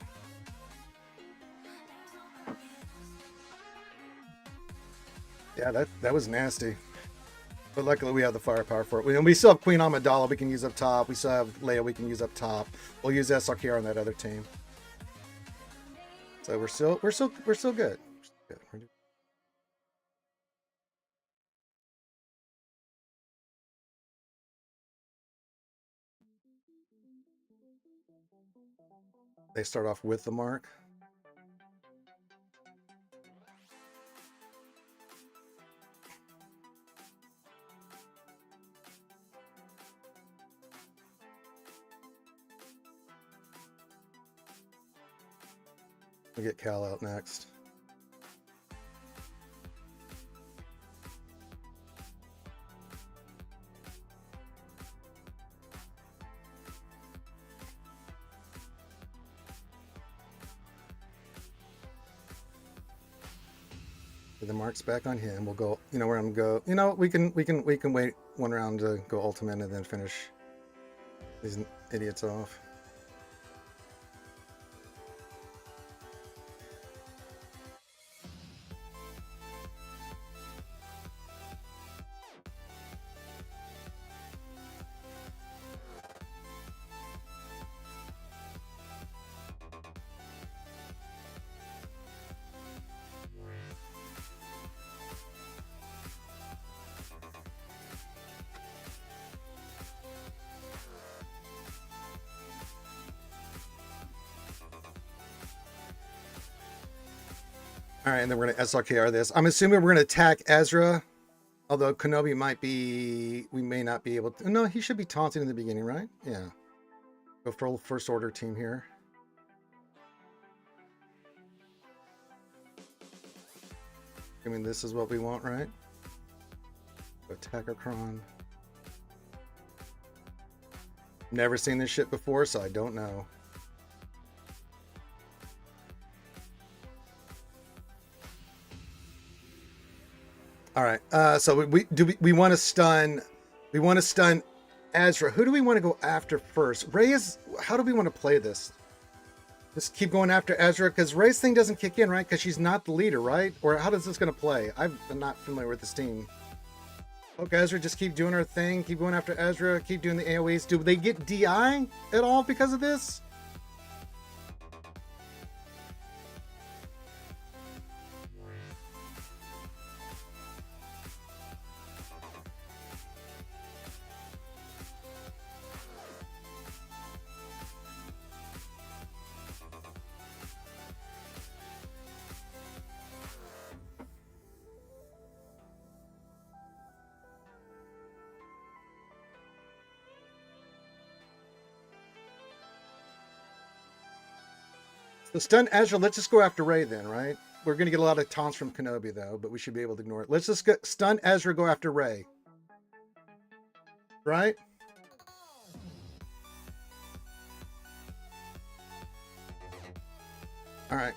A: Yeah, that was nasty. But luckily we have the firepower for it. We still have Queen Amidala we can use up top. We still have Leia we can use up top. We'll use SRKR on that other team. So we're still good. They start off with the mark. We'll get Cal out next. The mark's back on him. We'll go, you know where I'm go. You know, we can wait one round to go ultimate and then finish these idiots off. All right, and then we're going to SRKR this. I'm assuming we're going to attack Ezra, although Kenobi might be... We may not be able to... No, he should be taunting in the beginning, right? Yeah. Go for first order team here. I mean, this is what we want, right? Attacker Kron. Never seen this shit before, so I don't know. All right. So we want to stun. We want to stun Ezra. Who do we want to go after first? Rey is. How do we want to play this? Just keep going after Ezra because Rey's thing doesn't kick in, right? Because she's not the leader, right? Or how does this going to play? I'm not familiar with this team. Okay, Ezra, just keep doing her thing. Keep going after Ezra. Keep doing the AoEs. Do they get DI at all because of this? So stun Ezra, let's just go after Rey then, right? We're going to get a lot of taunts from Kenobi, though, but we should be able to ignore it. Let's just get stun Ezra, go after Rey. Right? All right.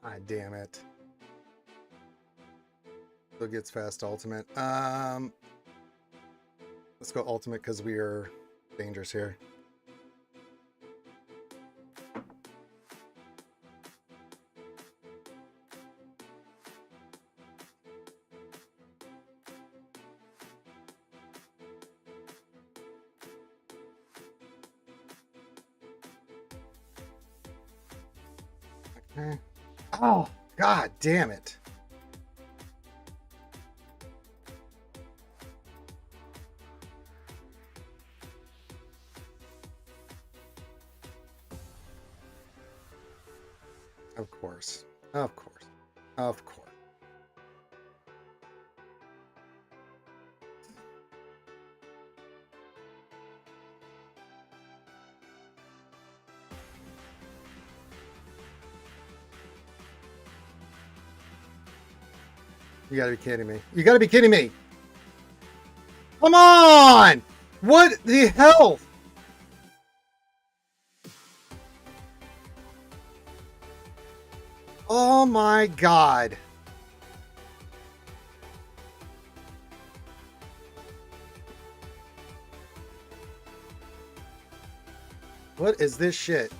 A: Ah, damn it. Still gets fast ultimate. Let's go ultimate because we are dangerous here. Okay. Oh, god damn it. Of course. Of course. Of course. You gotta be kidding me. You gotta be kidding me. Come on! What the hell? Oh my god. What is this shit?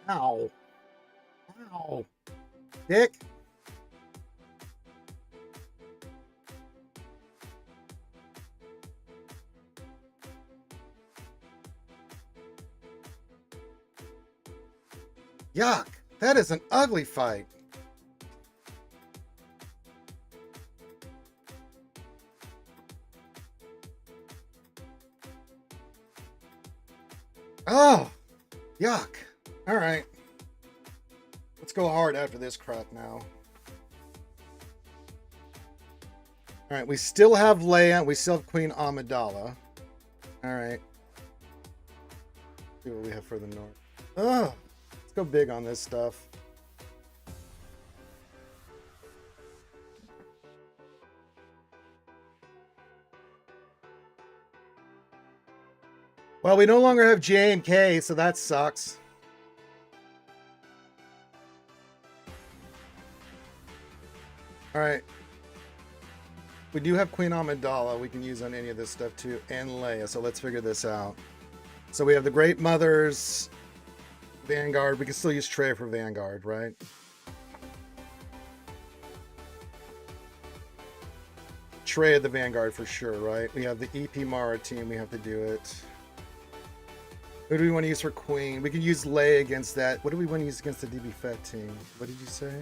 A: Ow. Ow. Dick. Yuck. That is an ugly fight. Oh. Yuck. All right. Let's go hard after this crap now. All right, we still have Leia. We still have Queen Amidala. All right. See what we have for the north. Ugh. Let's go big on this stuff. Well, we no longer have J and K, so that sucks. All right. We do have Queen Amidala we can use on any of this stuff too, and Leia, so let's figure this out. So we have the Great Mothers, Vanguard. We can still use Trey for Vanguard, right? Trey at the Vanguard for sure, right? We have the EP Mara team. We have to do it. Who do we want to use for Queen? We can use Leia against that. What do we want to use against the DB Fett team? What did you say?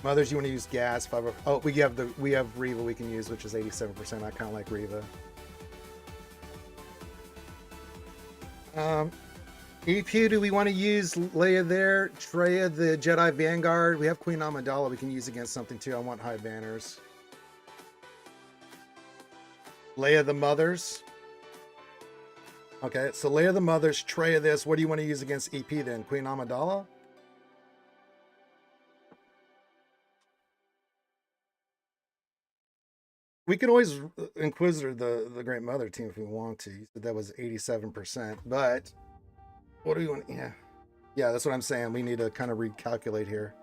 A: Mothers, you want to use gas? Oh, we have Reva we can use, which is 87%. I kind of like Reva. EP, do we want to use Leia there? Treya, the Jedi Vanguard. We have Queen Amidala we can use against something too. I want high banners. Leia the Mothers. Okay, so Leia the Mothers, Treya this. What do you want to use against EP then? Queen Amidala? We could always Inquisitor the Great Mother team if we want to. You said that was 87%, but what do we want? Yeah, that's what I'm saying. We need to kind of recalculate here.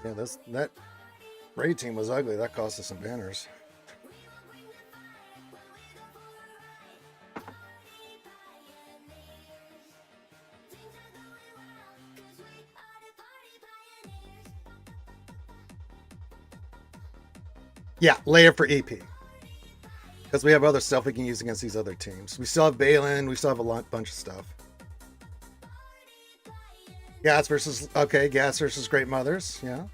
A: Yeah, that raid team was ugly. That cost us some banners. Yeah, Leia for EP. Because we have other stuff we can use against these other teams. We still have Balin. We still have a bunch of stuff. Gas versus... Okay, Gas versus Great Mothers. Yeah.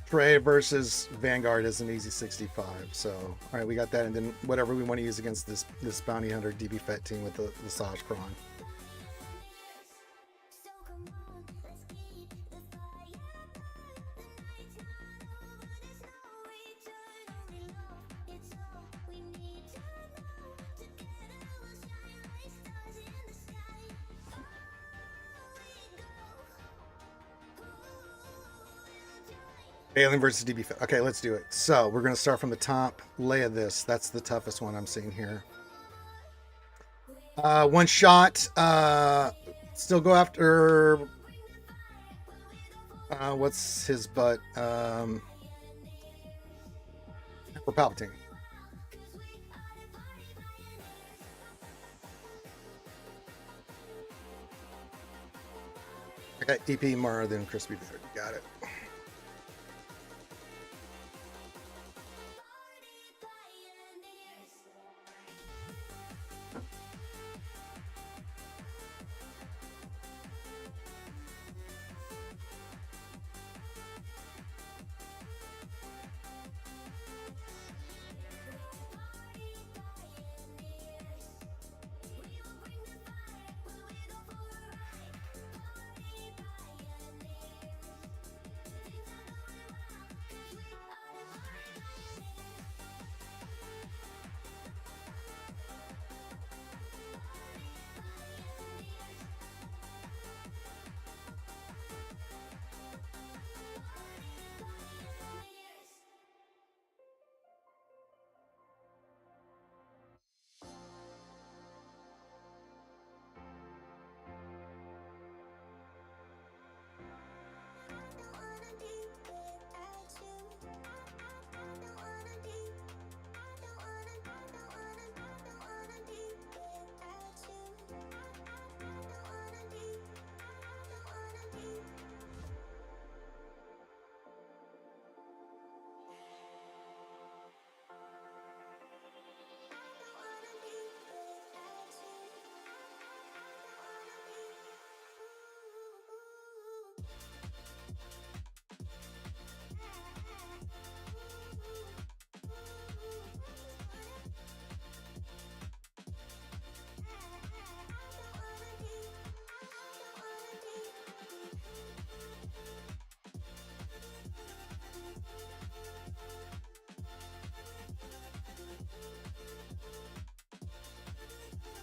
A: Trey versus Vanguard is an easy 65. So, all right, we got that. And then whatever we want to use against this Bounty Hunter DB Fett team with the Saj Kron. Alien versus DB. Okay, let's do it. So we're gonna start from the top. Lay of this. That's the toughest one I'm seeing here. One shot. Still go after. What's his butt? For Palpatine. I got EP Mara, then Crispy Dude. Got it.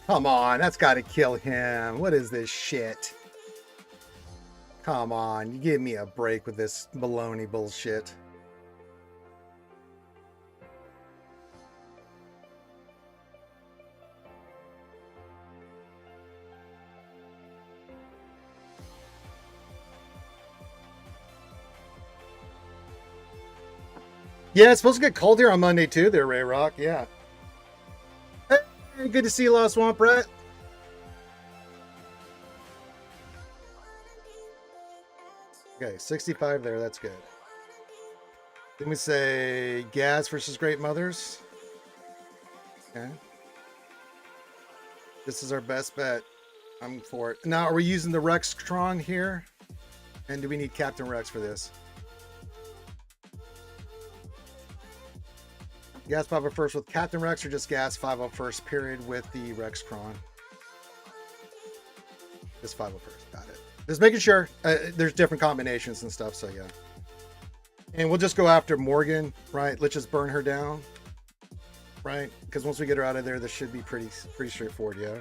A: Come on, that's got to kill him. What is this shit? Come on, you give me a break with this baloney bullshit. Yeah, it's supposed to get cold here on Monday too. There, Ray Rock. Yeah. Hey, good to see you, Lost Swamp Rat. Okay, 65 there. That's good. Then we say Gaz versus Great Mothers. Okay. This is our best bet. I'm for it. Now, are we using the Rextron here? And do we need Captain Rex for this? Gas 501st with Captain Rex or just Gas 501st period with the Rextron? Just 501st. Got it. Just making sure. There's different combinations and stuff, so yeah. And we'll just go after Morgan, right? Let's just burn her down, right? Because once we get her out of there, this should be pretty straightforward, yeah?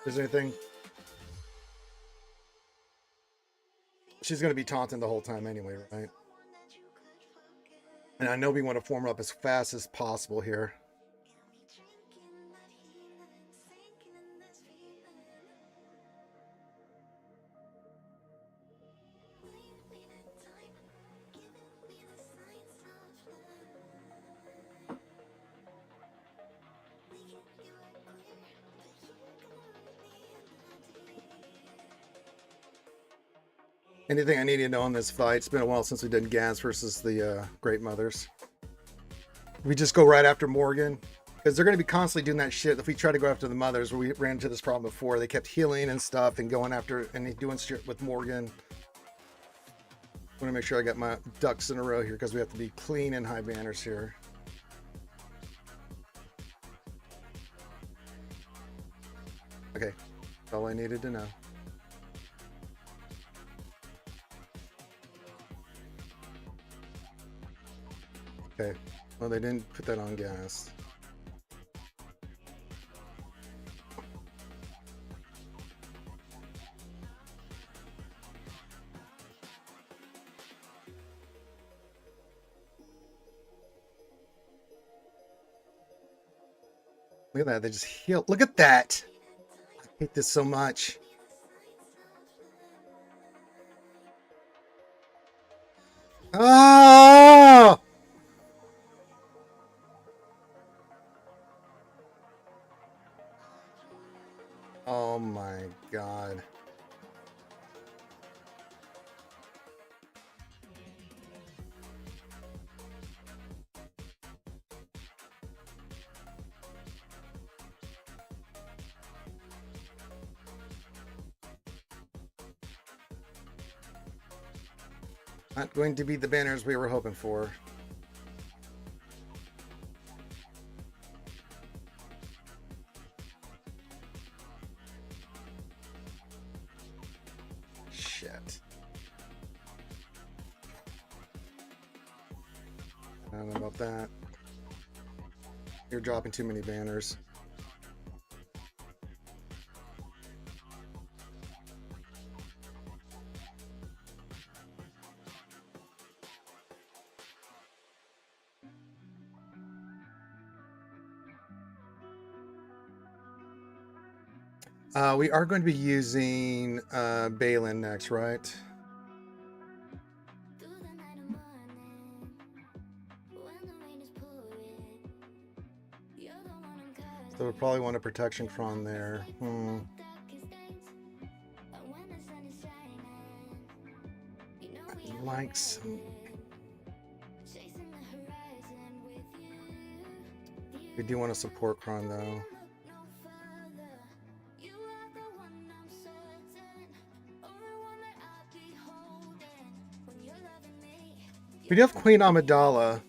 A: Is there anything? She's going to be taunting the whole time anyway, right? And I know we want to form up as fast as possible here. Anything I need to know on this fight? It's been a while since we did Gaz versus the Great Mothers. We just go right after Morgan because they're going to be constantly doing that shit. If we try to go after the mothers, where we ran into this problem before, they kept healing and stuff and going after and doing shit with Morgan. I want to make sure I got my ducks in a row here because we have to be clean and high banners here. Okay, that's all I needed to know. Okay, well, they didn't put that on Gas. Look at that. They just heal. Look at that. I hate this so much. Oh! Oh my god. Not going to be the banners we were hoping for. Shit. I don't know about that. You're dropping too many banners. We are going to be using Balin next, right? So we'll probably want a protection cron there. I'd like some... We do want a support cron though. We do have Queen Amidala.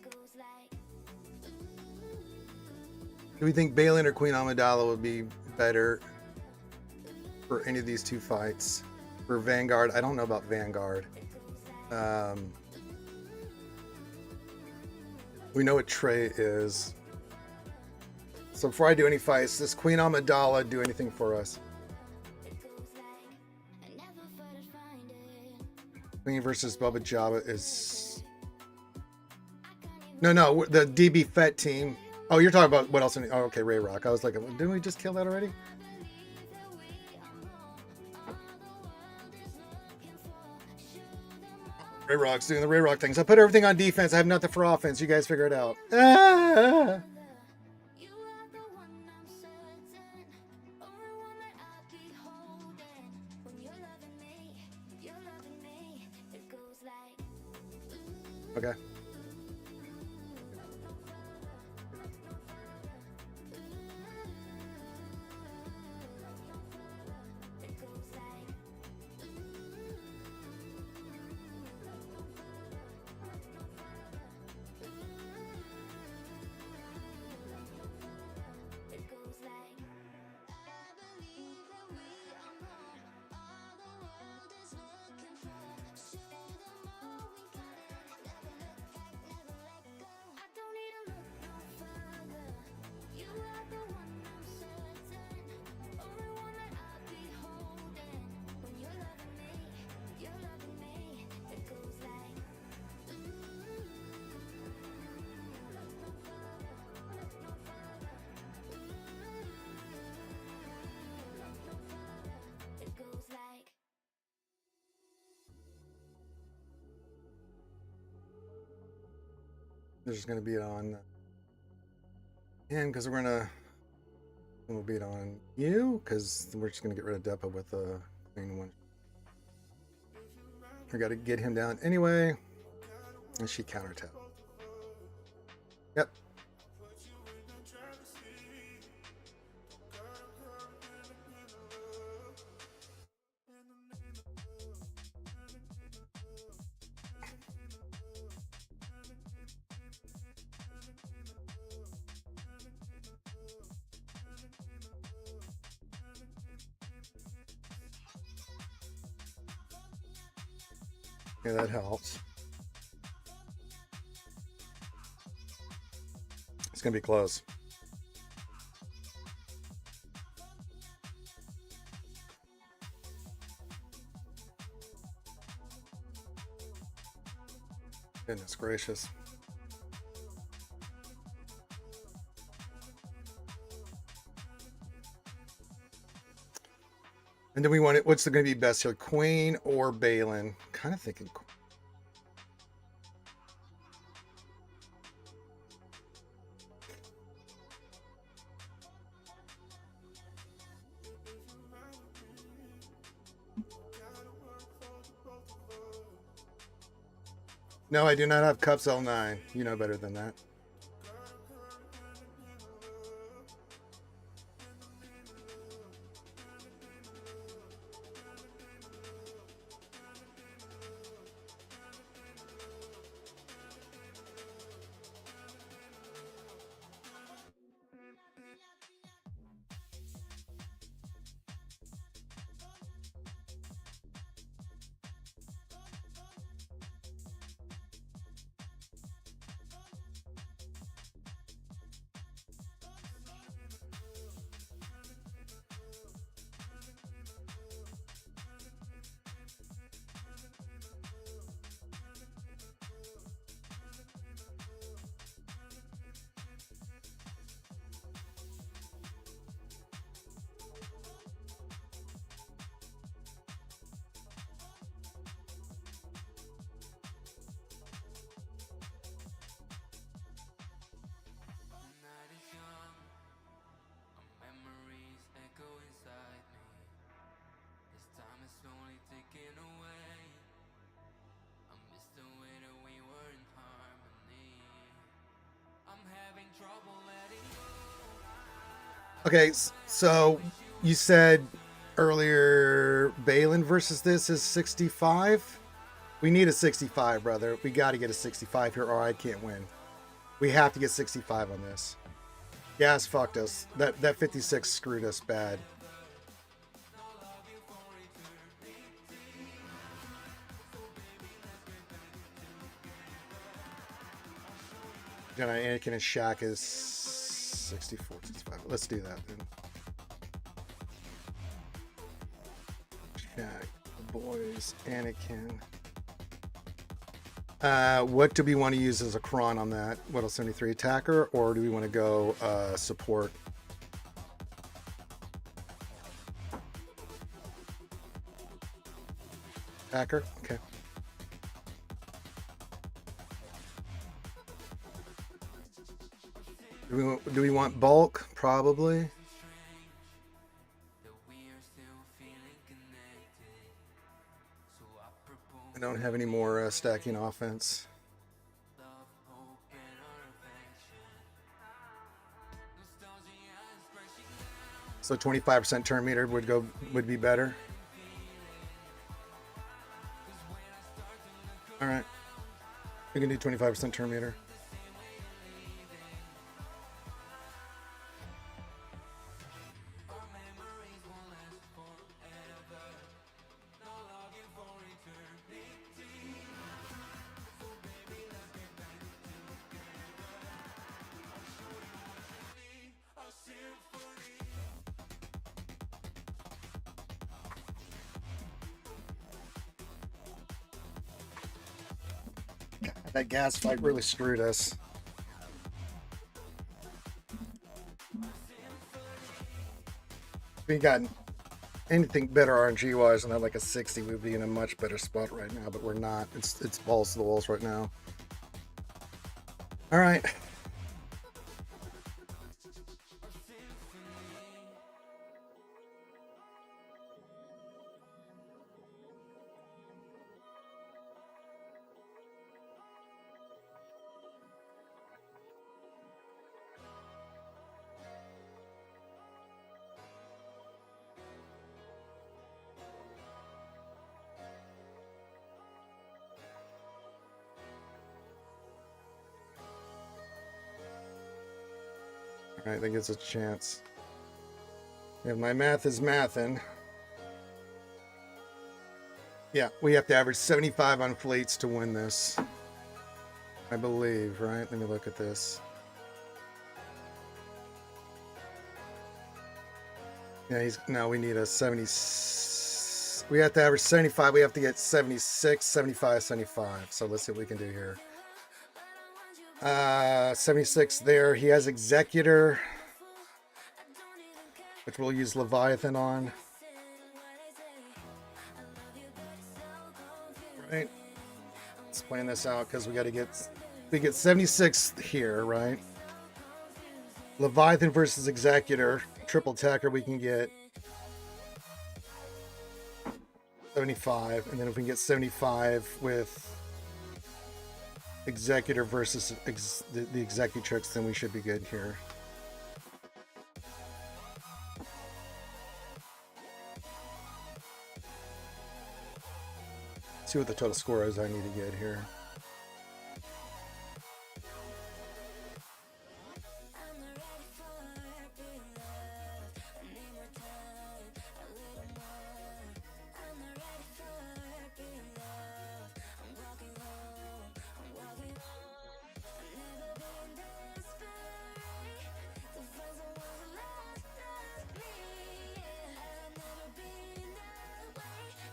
A: Do we think Balin or Queen Amidala would be better for any of these two fights? For Vanguard, I don't know about Vanguard. We know what Trey is. So before I do any fights, does Queen Amidala do anything for us? Queen versus Bubba Jabba is... No, the DB Fett team. Oh, you're talking about what else? Oh, okay, Ray Rock. I was like, didn't we just kill that already? Ray Rock's doing the Ray Rock things. I put everything on defense. I have nothing for offense. You guys figure it out. Ah! Okay. They're just going to beat on him because we'll beat on you because we're just going to get rid of Depa with a clean one. We got to get him down anyway. And she counter-tap. Yep. Yeah, that helps. It's going to be close. Goodness gracious. And then we want it. What's going to be best here? Queen or Balin? Kind of thinking. No, I do not have Cups L9. You know better than that. Okay, so you said earlier Balin versus this is 65. We need a 65, brother. We got to get a 65 here, or I can't win. We have to get 65 on this. Gas fucked us. That 56 screwed us bad. Jedi, Anakin, and Shaq is 64, 65. Let's do that then. Shaq, the boys, Anakin. What do we want to use as a cron on that? What else? 73 attacker, or do we want to go support? Attacker, okay. Do we want bulk? Probably. I don't have any more stacking offense. So 25% turn meter would be better. All right, we can do 25% turn meter. That gas fight really screwed us. If we got anything better RNG wise than that, like a 60, we'd be in a much better spot right now, but we're not. It's balls to the walls right now. All right. All right, that gives us a chance. If my math is mathin'. Yeah, we have to average 75 on fleets to win this. I believe, right? Let me look at this. Yeah, no, we need a 70. We have to average 75. We have to get 76, 75, 75. So let's see what we can do here. 76 there. He has Executor, which we'll use Leviathan on. Right. Let's plan this out because we get 76 here, right? Leviathan versus Executor, triple attacker, we can get 75, and then if we can get 75 with Executor versus the Executrix, then we should be good here. See what the total score is I need to get here.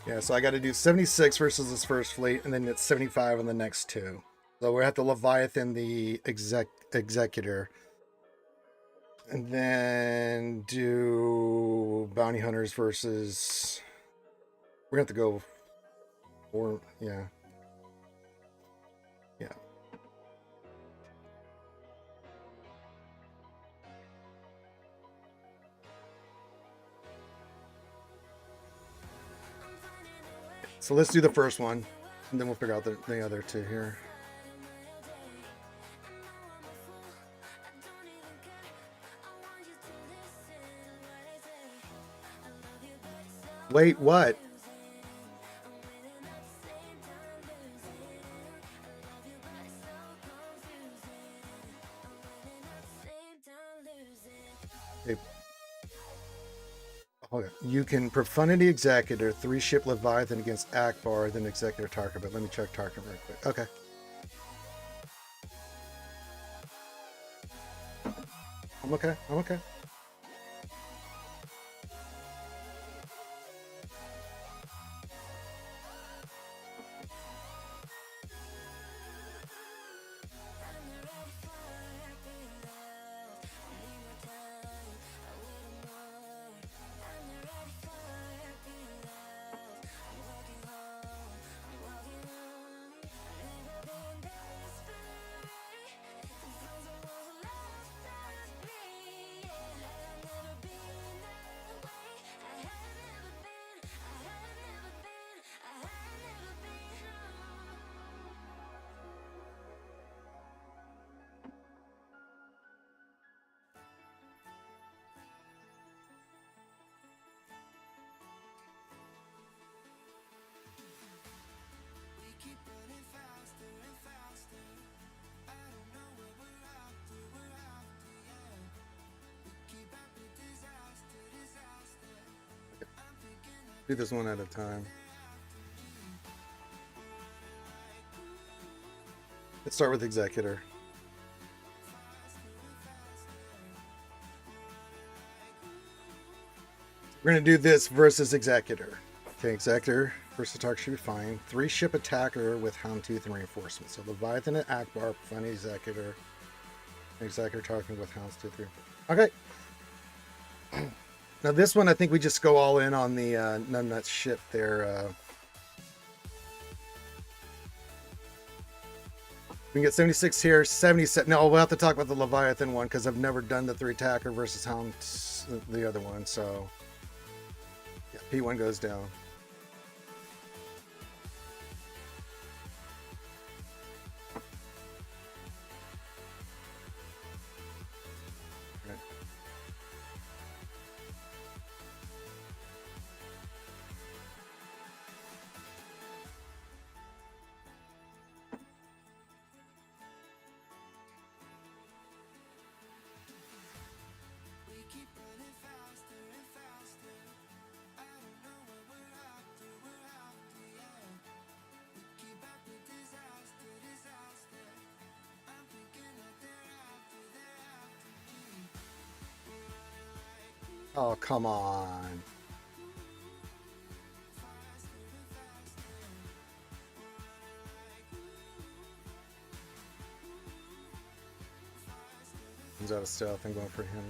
A: Yeah, so I got to do 76 versus this first fleet, and then it's 75 on the next two. So we have to Leviathan the Executor. And then do Bounty Hunters versus... We're going to have to go... Or, yeah. Yeah. So let's do the first one, and then we'll figure out the other two here. Wait, what? Okay. Okay. You can Profundity Executor, 3-ship Leviathan against Akbar, then Executor Tarkin. But let me check Tarkin real quick. Okay. I'm okay. I'm okay. Do this one at a time. Let's start with Executor. We're going to do this versus Executor. Okay, Executor versus Tark should be fine. 3-ship attacker with Houndtooth and reinforcements. So Leviathan and Akbar, Funny Executor. Executor Tarkin with Houndtooth reinforcements. Okay. Now this one, I think we just go all in on the numbnut ship there. We can get 76 here, 77. No, we'll have to talk about the Leviathan one because I've never done the 3-attacker versus Hound, the other one. So, yeah, P1 goes down. Oh, come on. He's out of stealth. I'm going for him.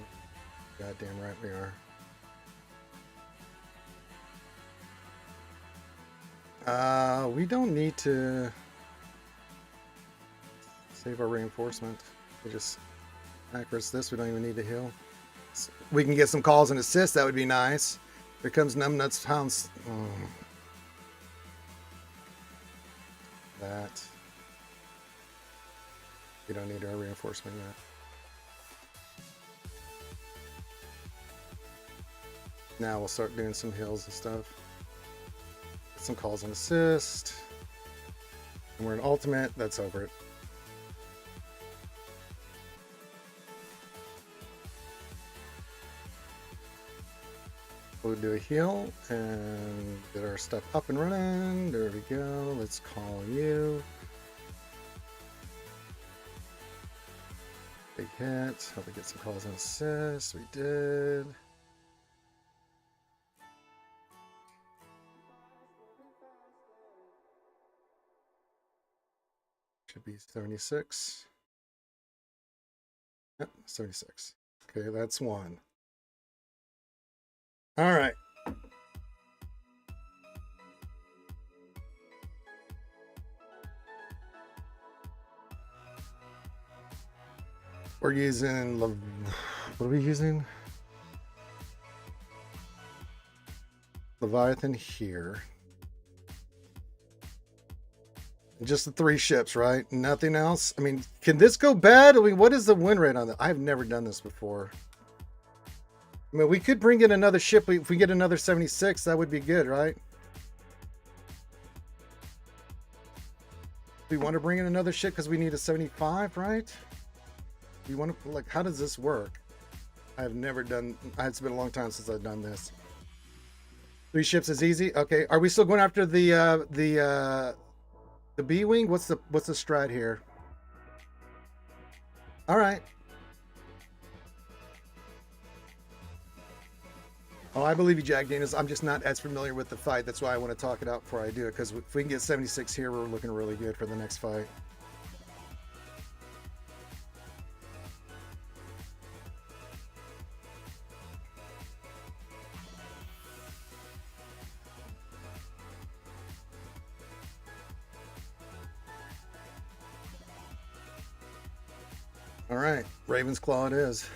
A: Goddamn right we are. We don't need to save our reinforcement. We just accurates this. We don't even need to heal. We can get some calls and assists. That would be nice. Here comes Numbnuts Pounds. That. We don't need our reinforcement yet. Now we'll start doing some heals and stuff. Get some calls and assist. And we're in ultimate. That's over it. We'll do a heal and get our stuff up and running. There we go. Let's call you. Big hit. Hope we get some calls and assists. We did. Should be 76. Yep, 76. Okay, that's one. All right. We're using, what are we using? Leviathan here. Just the 3 ships, right? Nothing else? I mean, can this go bad? I mean, what is the win rate on that? I've never done this before. I mean, we could bring in another ship. If we get another 76, that would be good, right? We want to bring in another ship because we need a 75, right? We want to, like, how does this work? I've never done, it's been a long time since I've done this. 3 ships is easy. Okay, are we still going after the B-wing? What's the strat here? All right. Oh, I believe you, Jack Daniels. I'm just not as familiar with the fight. That's why I want to talk it out before I do it. Because if we can get 76 here, we're looking really good for the next fight. All right, Raven's Claw it is.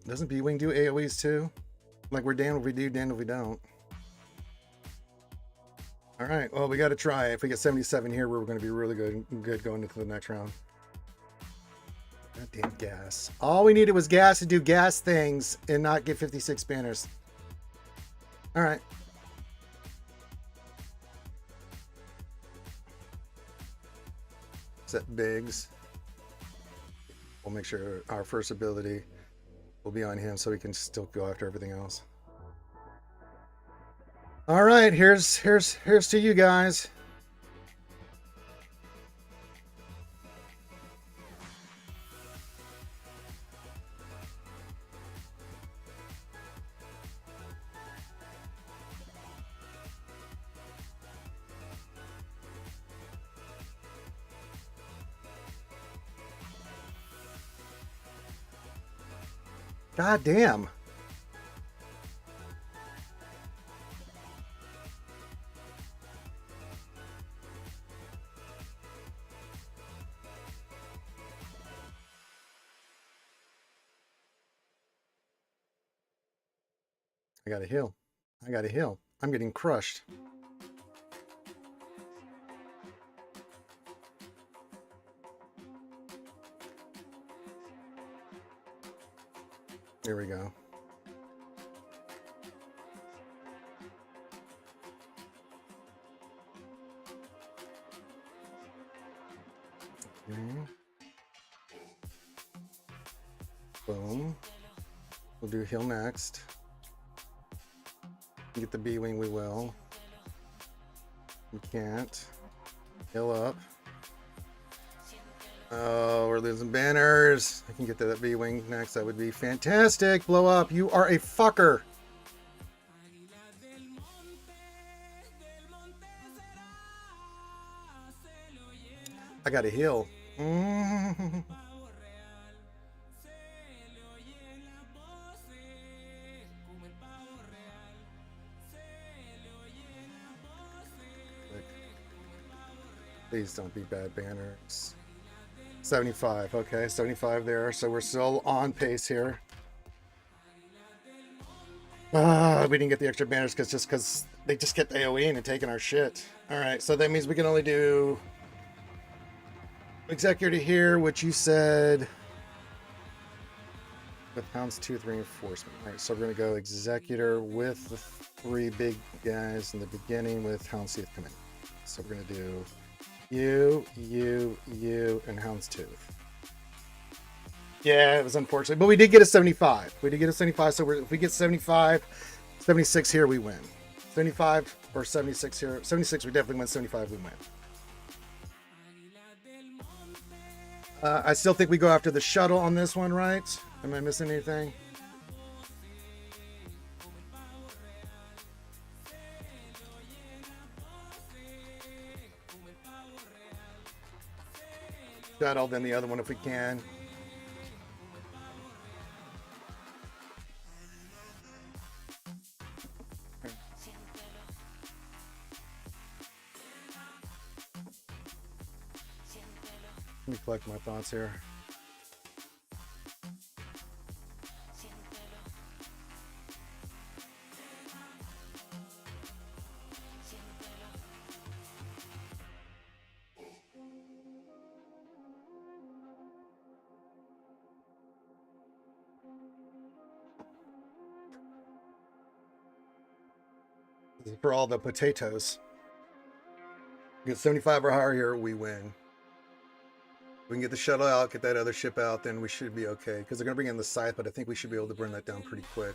A: Doesn't B-Wing do AoEs too? Like we're damned if we do, damned if we don't. All right, well, we got to try. If we get 77 here, we're going to be really good going into the next round. Goddamn gas. All we needed was gas to do gas things and not get 56 banners. All right. Set Biggs. We'll make sure our first ability will be on him so we can still go after everything else. All right, here's to you guys. God damn. I gotta heal. I gotta heal. I'm getting crushed. Here we go. Okay. Boom. We'll do heal next. Get the B-Wing, we will. We can't. Heal up. Oh, we're losing banners. I can get to that B-Wing next. That would be fantastic. Blow up. You are a fucker. I gotta heal. Please don't be bad banners. 75. Okay, 75 there. So we're still on pace here. We didn't get the extra banners because they just kept AoEing and taking our shit. All right, so that means we can only do Executor here, which you said with Houndstooth reinforcement. All right, so we're gonna go Executor with the 3 big guys in the beginning with Houndstooth coming. So we're gonna do you, and Houndstooth. Yeah, it was unfortunate, but we did get a 75. We did get a 75, so if we get 75, 76 here, we win. 75 or 76 here. 76, we definitely win. 75, we win. I still think we go after the shuttle on this one, right? Am I missing anything? Shuttle, then the other one if we can. Let me collect my thoughts here. This is for all the potatoes. Get 75 or higher here, we win. We can get the shuttle out, get that other ship out, then we should be okay. Because they're going to bring in the scythe, but I think we should be able to burn that down pretty quick.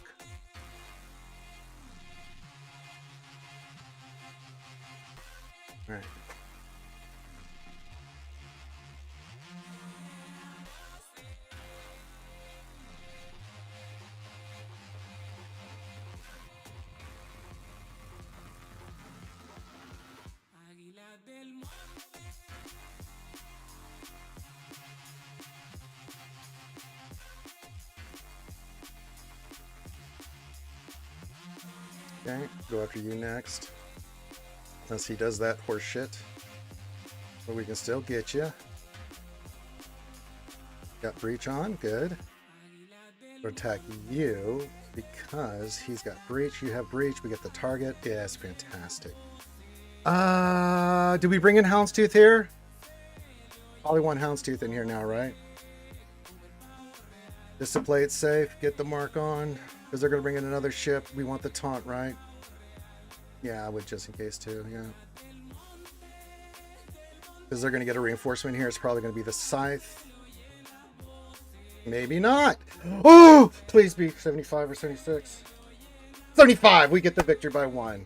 A: All right. Okay, go after you next. Unless he does that horse shit. But we can still get you. Got breach on, good. We'll attack you because he's got breach, you have breach, we get the target. Yeah, it's fantastic. Did we bring in Houndstooth here? Probably want Houndstooth in here now, right? Just to play it safe, get the mark on. Because they're going to bring in another ship. We want the taunt, right? Yeah, I would just in case too, yeah. Because they're going to get a reinforcement here. It's probably going to be the scythe. Maybe not. Oh, please be 75 or 76. 75, we get the victory by 1.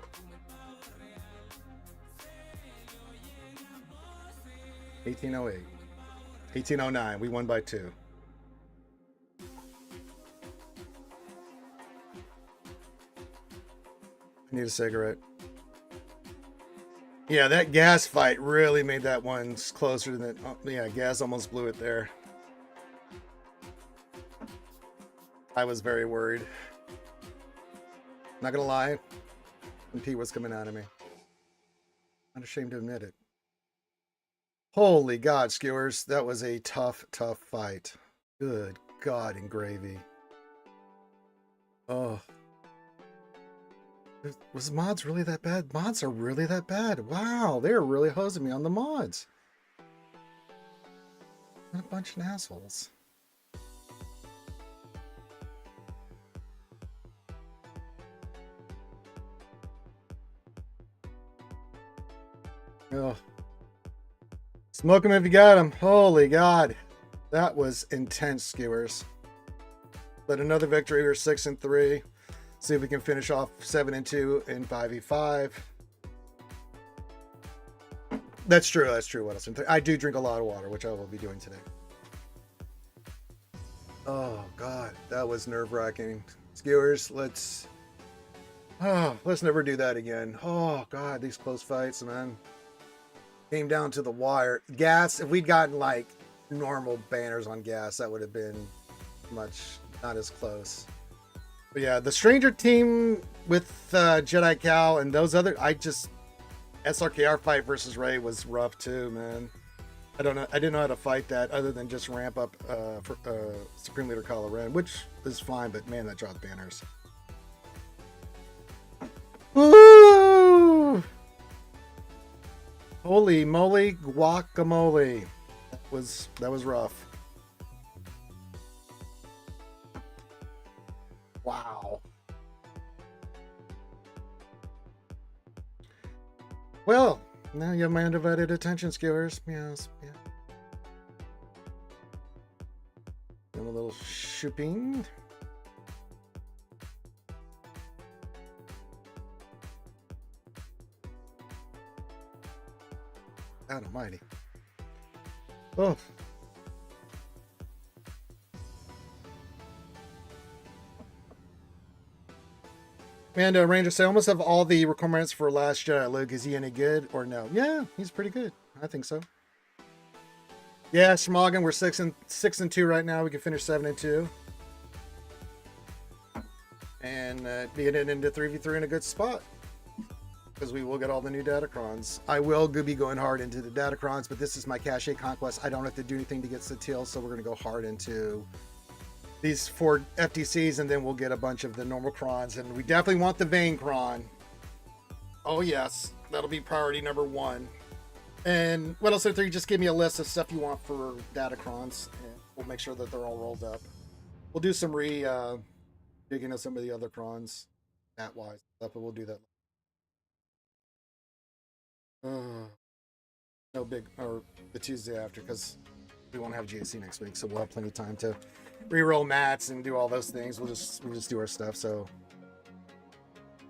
A: $18.08. $18.09, we won by 2. Need a cigarette. Yeah, that gas fight really made that one closer than yeah, gas almost blew it there. I was very worried. Not gonna lie, MP was coming out of me. Not ashamed to admit it. Holy God, skewers, that was a tough fight. Good God and gravy. Oh. Was mods really that bad? Mods are really that bad. Wow, they're really hosing me on the mods. What a bunch of assholes. Oh. Smoke them if you got them. Holy God. That was intense, skewers. But another victory. We're 6-3. See if we can finish off 7-2 in 5v5. That's true. That's true. What else? I do drink a lot of water, which I will be doing today. Oh God, that was nerve-wracking. Skewers, let's never do that again. Oh God, these close fights, man. Came down to the wire. Gas. If we'd gotten like normal banners on gas, that would have been not as close. But yeah, the Stranger team with Jedi Cal and those other, SRKR fight versus Ray was rough too, man. I don't know. I didn't know how to fight that other than just ramp up for Supreme Leader Kylo Ren, which is fine. But man, that dropped banners. Woo! Holy moly, guacamole! That was rough. Wow. Well, now you have my undivided attention, skewers. Yes, yeah. And a little shopping. God almighty. Oh. And Ranger say, I almost have all the requirements for Last Jedi. Luke, is he any good or no? Yeah, he's pretty good. I think so. Yeah, Schmoggin, we're 6-2 right now. We can finish 7-2. And get it into 3v3 in a good spot. Because we will get all the new Datacrons. I will be going hard into the Datacrons, but this is my cache conquest. I don't have to do anything to get Satil, so we're going to go hard into these 4 FTCs, and then we'll get a bunch of the normal crons, and we definitely want the Vane cron. Oh yes, that'll be priority number 1. And what else? 3, just give me a list of stuff you want for Datacrons, and we'll make sure that they're all rolled up. We'll do some digging of some of the other crons, that-wise stuff, but we'll do that. No big, or the Tuesday after, because we won't have GAC next week, so we'll have plenty of time to re-roll mats and do all those things. We'll just do our stuff. So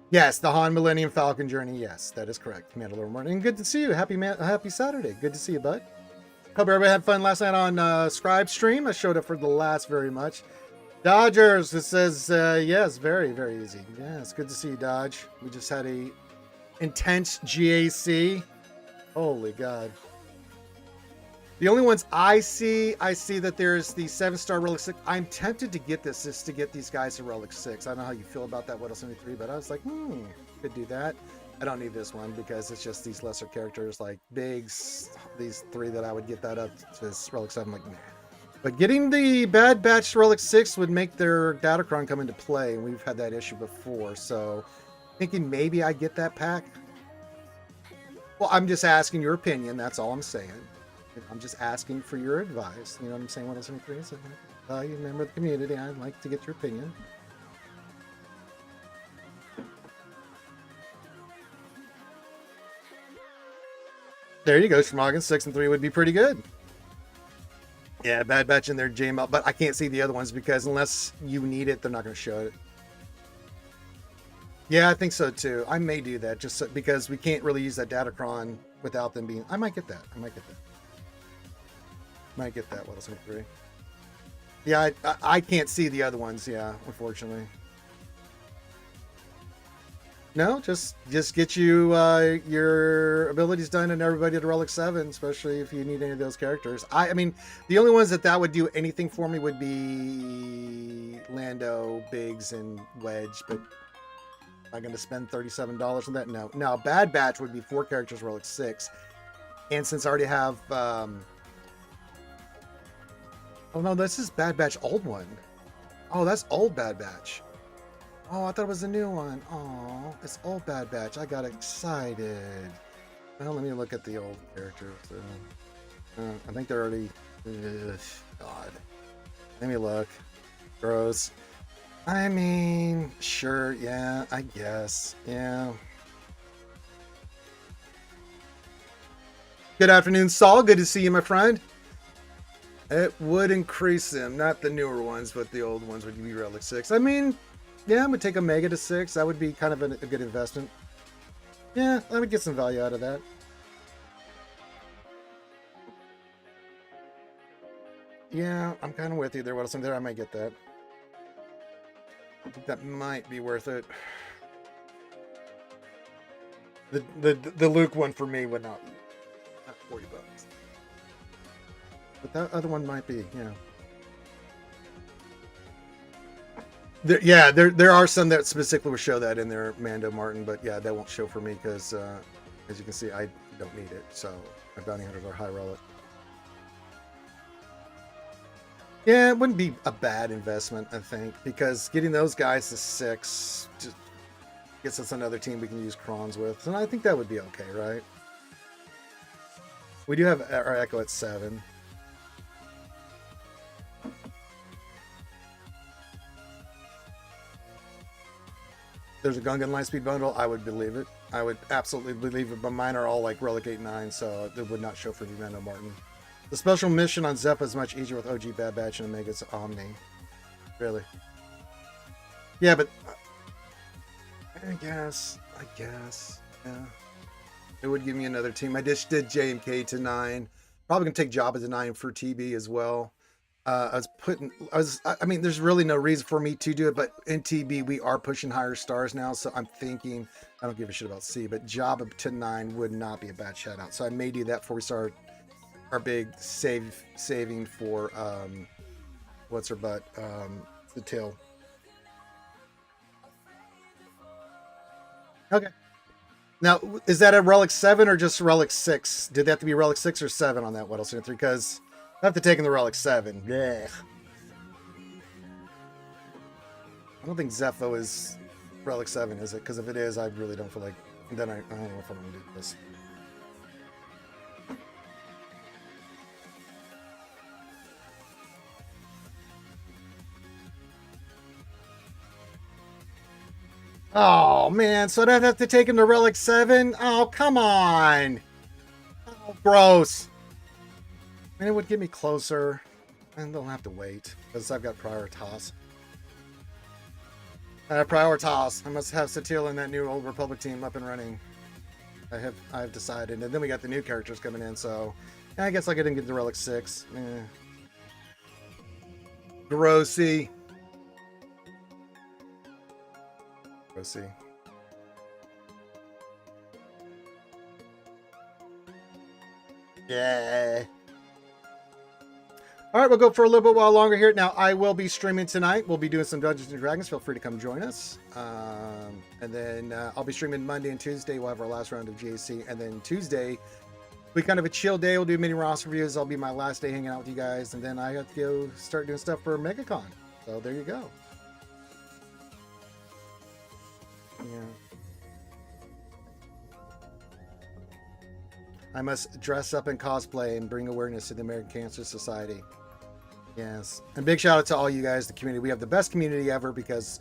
A: yes, the Han Millennium Falcon journey. Yes, that is correct. Mandalorian morning. Good to see you. Happy Saturday. Good to see you, bud. Hope everybody had fun last night on Scribe stream. I showed up for the last very much. Dodgers. It says yes, very very easy. Yeah, it's good to see you, Dodge. We just had a intense GAC. Holy God. The only ones I see that there's the 7-star Relic 6. I'm tempted to get this just to get these guys to Relic 6. I don't know how you feel about that, What Else 73, but I was like, could do that. I don't need this one because it's just these lesser characters like Biggs, these 3 that I would get that up to Relic 7. I'm like, nah. But getting the Bad Batch Relic 6 would make their Datacron come into play, and we've had that issue before, so thinking maybe I get that pack. Well, I'm just asking your opinion. That's all I'm saying. I'm just asking for your advice. You know what I'm saying? What else? You member of the community. I'd like to get your opinion. There you go, Schmoggin. 6-3 would be pretty good. Yeah, Bad Batch in there, JML, but I can't see the other ones because unless you need it, they're not going to show it. Yeah, I think so too. I may do that just so, because we can't really use that Datacron without them being. I might get that. Might get that. What else? 3. Yeah, I can't see the other ones. Yeah, unfortunately. No, just get you your abilities done and everybody to Relic 7, especially if you need any of those characters. I mean, the only ones that would do anything for me would be Lando, Biggs, and Wedge, but am I going to spend $37 on that? No. Now, Bad Batch would be 4 characters, Relic 6. And since I already have... oh, no, this is Bad Batch old one. Oh, that's old Bad Batch. Oh, I thought it was a new one. Oh, it's old Bad Batch. I got excited. Well, let me look at the old characters. I think they're already... God. Let me look. Gross. I mean, sure, yeah, I guess, yeah. Good afternoon, Saul. Good to see you, my friend. It would increase them, not the newer ones, but the old ones would be Relic 6. I mean, yeah, I would take Omega to 6. That would be kind of a good investment. Yeah, I would get some value out of that. Yeah, I'm kind of with you there. What else in there? I might get that. I think that might be worth it. The Luke one for me would not $40. But that other one might be, yeah. There are some that specifically will show that in there, Mando Martin, but yeah, that won't show for me because As you can see, I don't need it, so my bounty hunters are high relic. Yeah, it wouldn't be a bad investment, I think, because getting those guys to 6 just gets us another team we can use Crons with, and I think that would be okay, right? We do have our Echo at 7. There's a Gungan Lightspeed bundle, I would believe it. I would absolutely believe it, but mine are all like Relic 8-9, so it would not show for Vivendo Martin. The special mission on Zephyr is much easier with OG Bad Batch and Omega's Omni. Really? Yeah, but I guess, yeah. It would give me another team. I just did JMK to 9. Probably gonna take Jabba to 9 for TB as well. I mean, there's really no reason for me to do it, but in TB we are pushing higher stars now, so I'm thinking, I don't give a shit about C, but Jabba to 9 would not be a bad shout out. So I may do that before we start our big saving for what's her butt, the tail. Okay. Now, is that a Relic 7 or just Relic 6? Did that have to be Relic 6 or 7 on that 103? Because I have to take in the Relic 7. Yeah. I don't think Zepho is Relic 7, is it? Because if it is, I really don't feel like... Then I don't know if I'm going to do this. Oh, man. So I'd have to take him to Relic 7? Oh, come on. Oh, gross. I mean, it would get me closer. And they'll have to wait. Because I've got Prioritas. Prioritas. I must have Satil and that new Old Republic team up and running. I've decided. And then we got the new characters coming in, so... I guess I didn't get the Relic 6. Grossy. See. Yeah. All right, we'll go for a little bit while longer here. Now, I will be streaming tonight. We'll be doing some Dungeons and Dragons. Feel free to come join us. And then I'll be streaming Monday and Tuesday. We'll have our last round of GAC. And then Tuesday, we kind of a chill day. We'll do mini roster reviews. I'll be my last day hanging out with you guys. And then I have to go start doing stuff for MegaCon. So there you go. Yeah. I must dress up in cosplay and bring awareness to the American Cancer Society. Yes. And big shout out to all you guys, the community. We have the best community ever because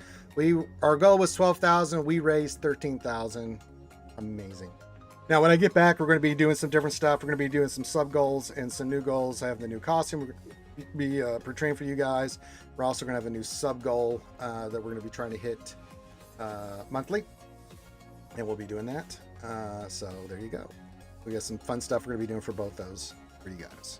A: our goal was 12,000. We raised 13,000. Amazing. Now, when I get back, we're going to be doing some different stuff. We're going to be doing some sub goals and some new goals. I have the new costume we're going to be portraying for you guys. We're also going to have a new sub goal that we're going to be trying to hit monthly, and we'll be doing that. So there you go. We got some fun stuff we're gonna be doing for both those for you guys.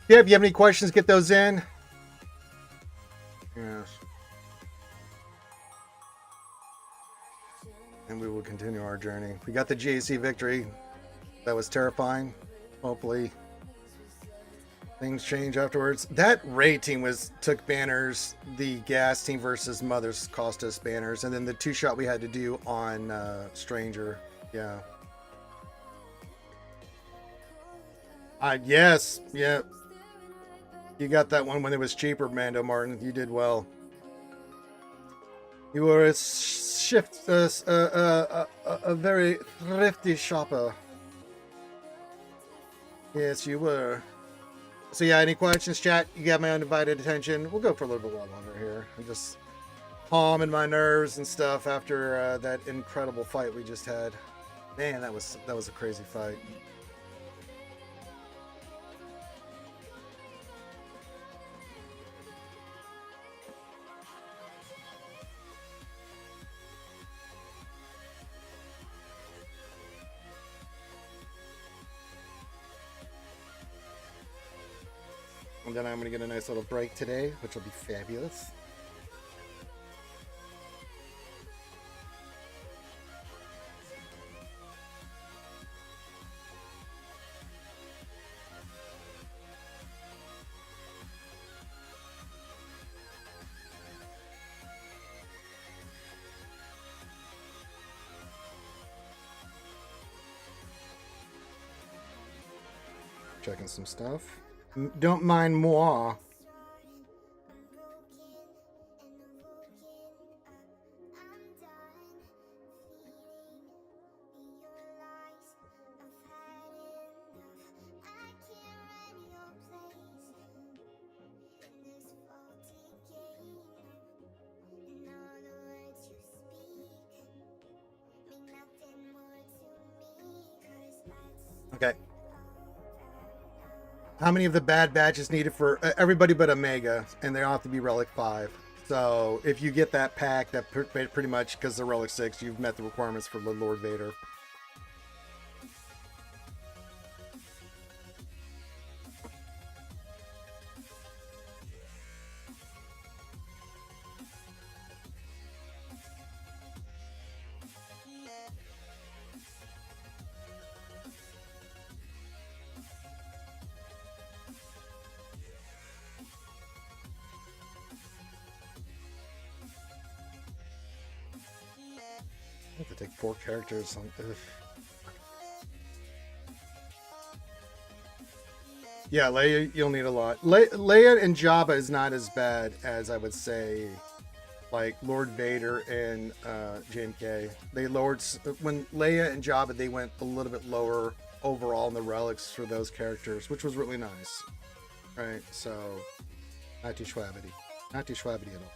A: Yeah, if you have any questions, get those in. Yes. And we will continue our journey. We got the GAC victory. That was terrifying. Hopefully things change afterwards. That raid team took banners. The gas team versus Mothers cost us banners. And then the 2-shot we had to do on Stranger. Yeah. Yes. Yeah. You got that one when it was cheaper, Mando Martin. You did well. You were a very thrifty shopper. Yes, you were. So yeah, any questions, chat? You got my undivided attention. We'll go for a little bit longer here. I'm just calming my nerves and stuff after that incredible fight we just had. Man, that was a crazy fight. And then I'm going to get a nice little break today, which will be fabulous. Checking some stuff. Don't mind moi. Okay. How many of the bad badges needed for everybody but Omega, and they all have to be Relic 5. So if you get that pack, that pretty much, because they're Relic 6, you've met the requirements for the Lord Vader. I have to take 4 characters on. Ugh. Yeah, Leia, you'll need a lot. Leia and Jabba is not as bad as I would say, like Lord Vader and JMK. They lowered when Leia and Jabba. They went a little bit lower overall in the relics for those characters, which was really nice. Right, so not too schwabbity, not too schwabbity at all.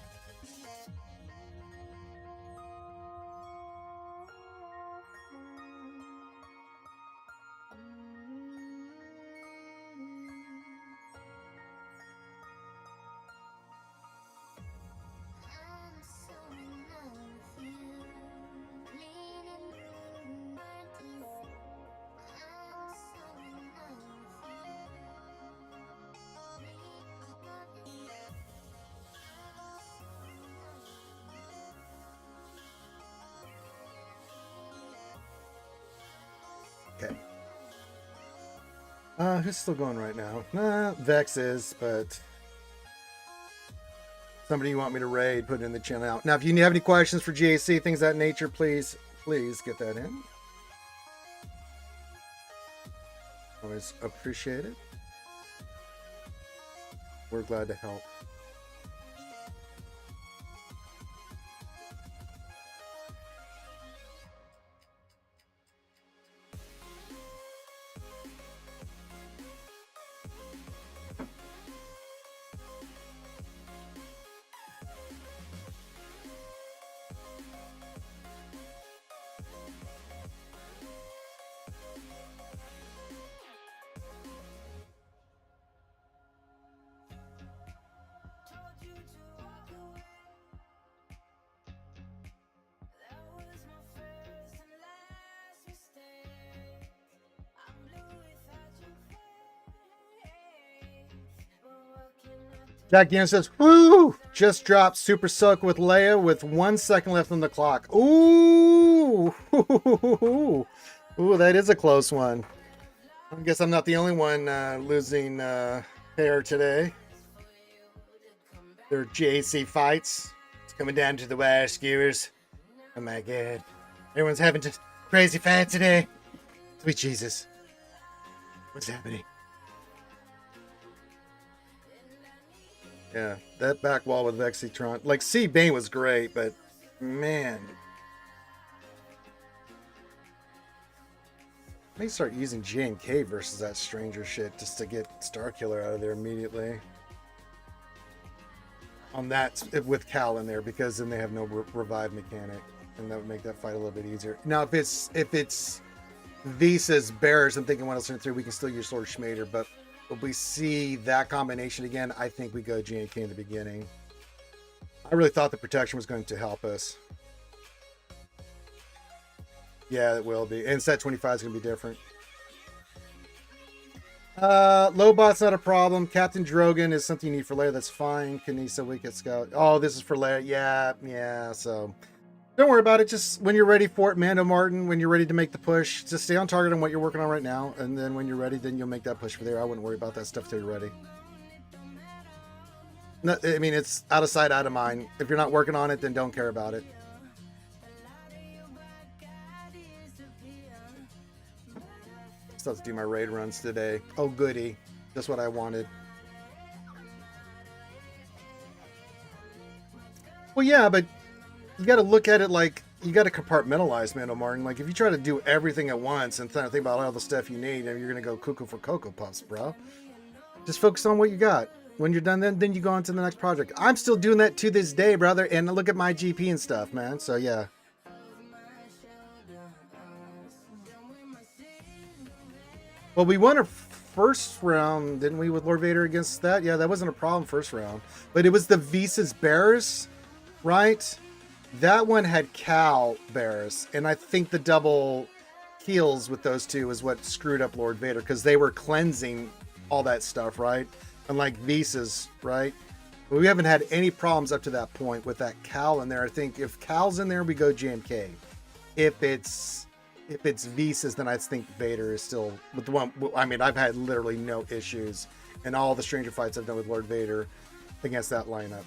A: Okay. Who's still going right now? Vex is, but somebody you want me to raid, put it in the channel. Now, if you have any questions for GAC, things of that nature, please get that in. Always appreciate it. We're glad to help. Jack Gannon says, "Woo! Just dropped Super Soak with Leia with 1 second left on the clock." Ooh, ooh, that is a close one. I guess I'm not the only one losing hair today. Their JAC fights. It's coming down to the wire skewers. Oh my god, everyone's having just crazy fight today. Sweet Jesus, what's happening? Yeah, that back wall with Vexitron. Like, C. Bane was great, but man. I may start using J&K versus that stranger shit just to get Starkiller out of there immediately. On that, with Cal in there, because then they have no revive mechanic. And that would make that fight a little bit easier. Now, if it's Visas, Bears, I'm thinking 103, we can still use Lord Schmader, but if we see that combination again, I think we go GAK in the beginning. I really thought the protection was going to help us. Yeah, it will be. And set 25 is going to be different. Lobot's not a problem. Captain Drogon is something you need for Leia. That's fine. Kanisa, Wicked Scout. Oh, this is for Leia. Yeah. So don't worry about it. Just when you're ready for it, Mando Martin, when you're ready to make the push, just stay on target on what you're working on right now. And then when you're ready, then you'll make that push for there. I wouldn't worry about that stuff till you're ready. No, I mean, it's out of sight, out of mind. If you're not working on it, then don't care about it. Still have to do my raid runs today. Oh, goody. That's what I wanted. Well, yeah, but you got to look at it like you got to compartmentalize, Mando Martin. Like, if you try to do everything at once and think about all the stuff you need, you're going to go cuckoo for Cocoa Puffs, bro. Just focus on what you got. When you're done, then you go on to the next project. I'm still doing that to this day, brother. And look at my GP and stuff, man. So, yeah. Well, we won a first round, didn't we, with Lord Vader against that? Yeah, that wasn't a problem first round. But it was the Visas Bears, right? That one had Cal Bears. And I think the double heals with those two is what screwed up Lord Vader, because they were cleansing all that stuff, right? Unlike Visas, right? We haven't had any problems up to that point with that Cal in there. I think if Cal's in there, we go GMK. If it's Visas, then I think Vader is still with the one. I mean, I've had literally no issues in all the Stranger fights I've done with Lord Vader against that lineup,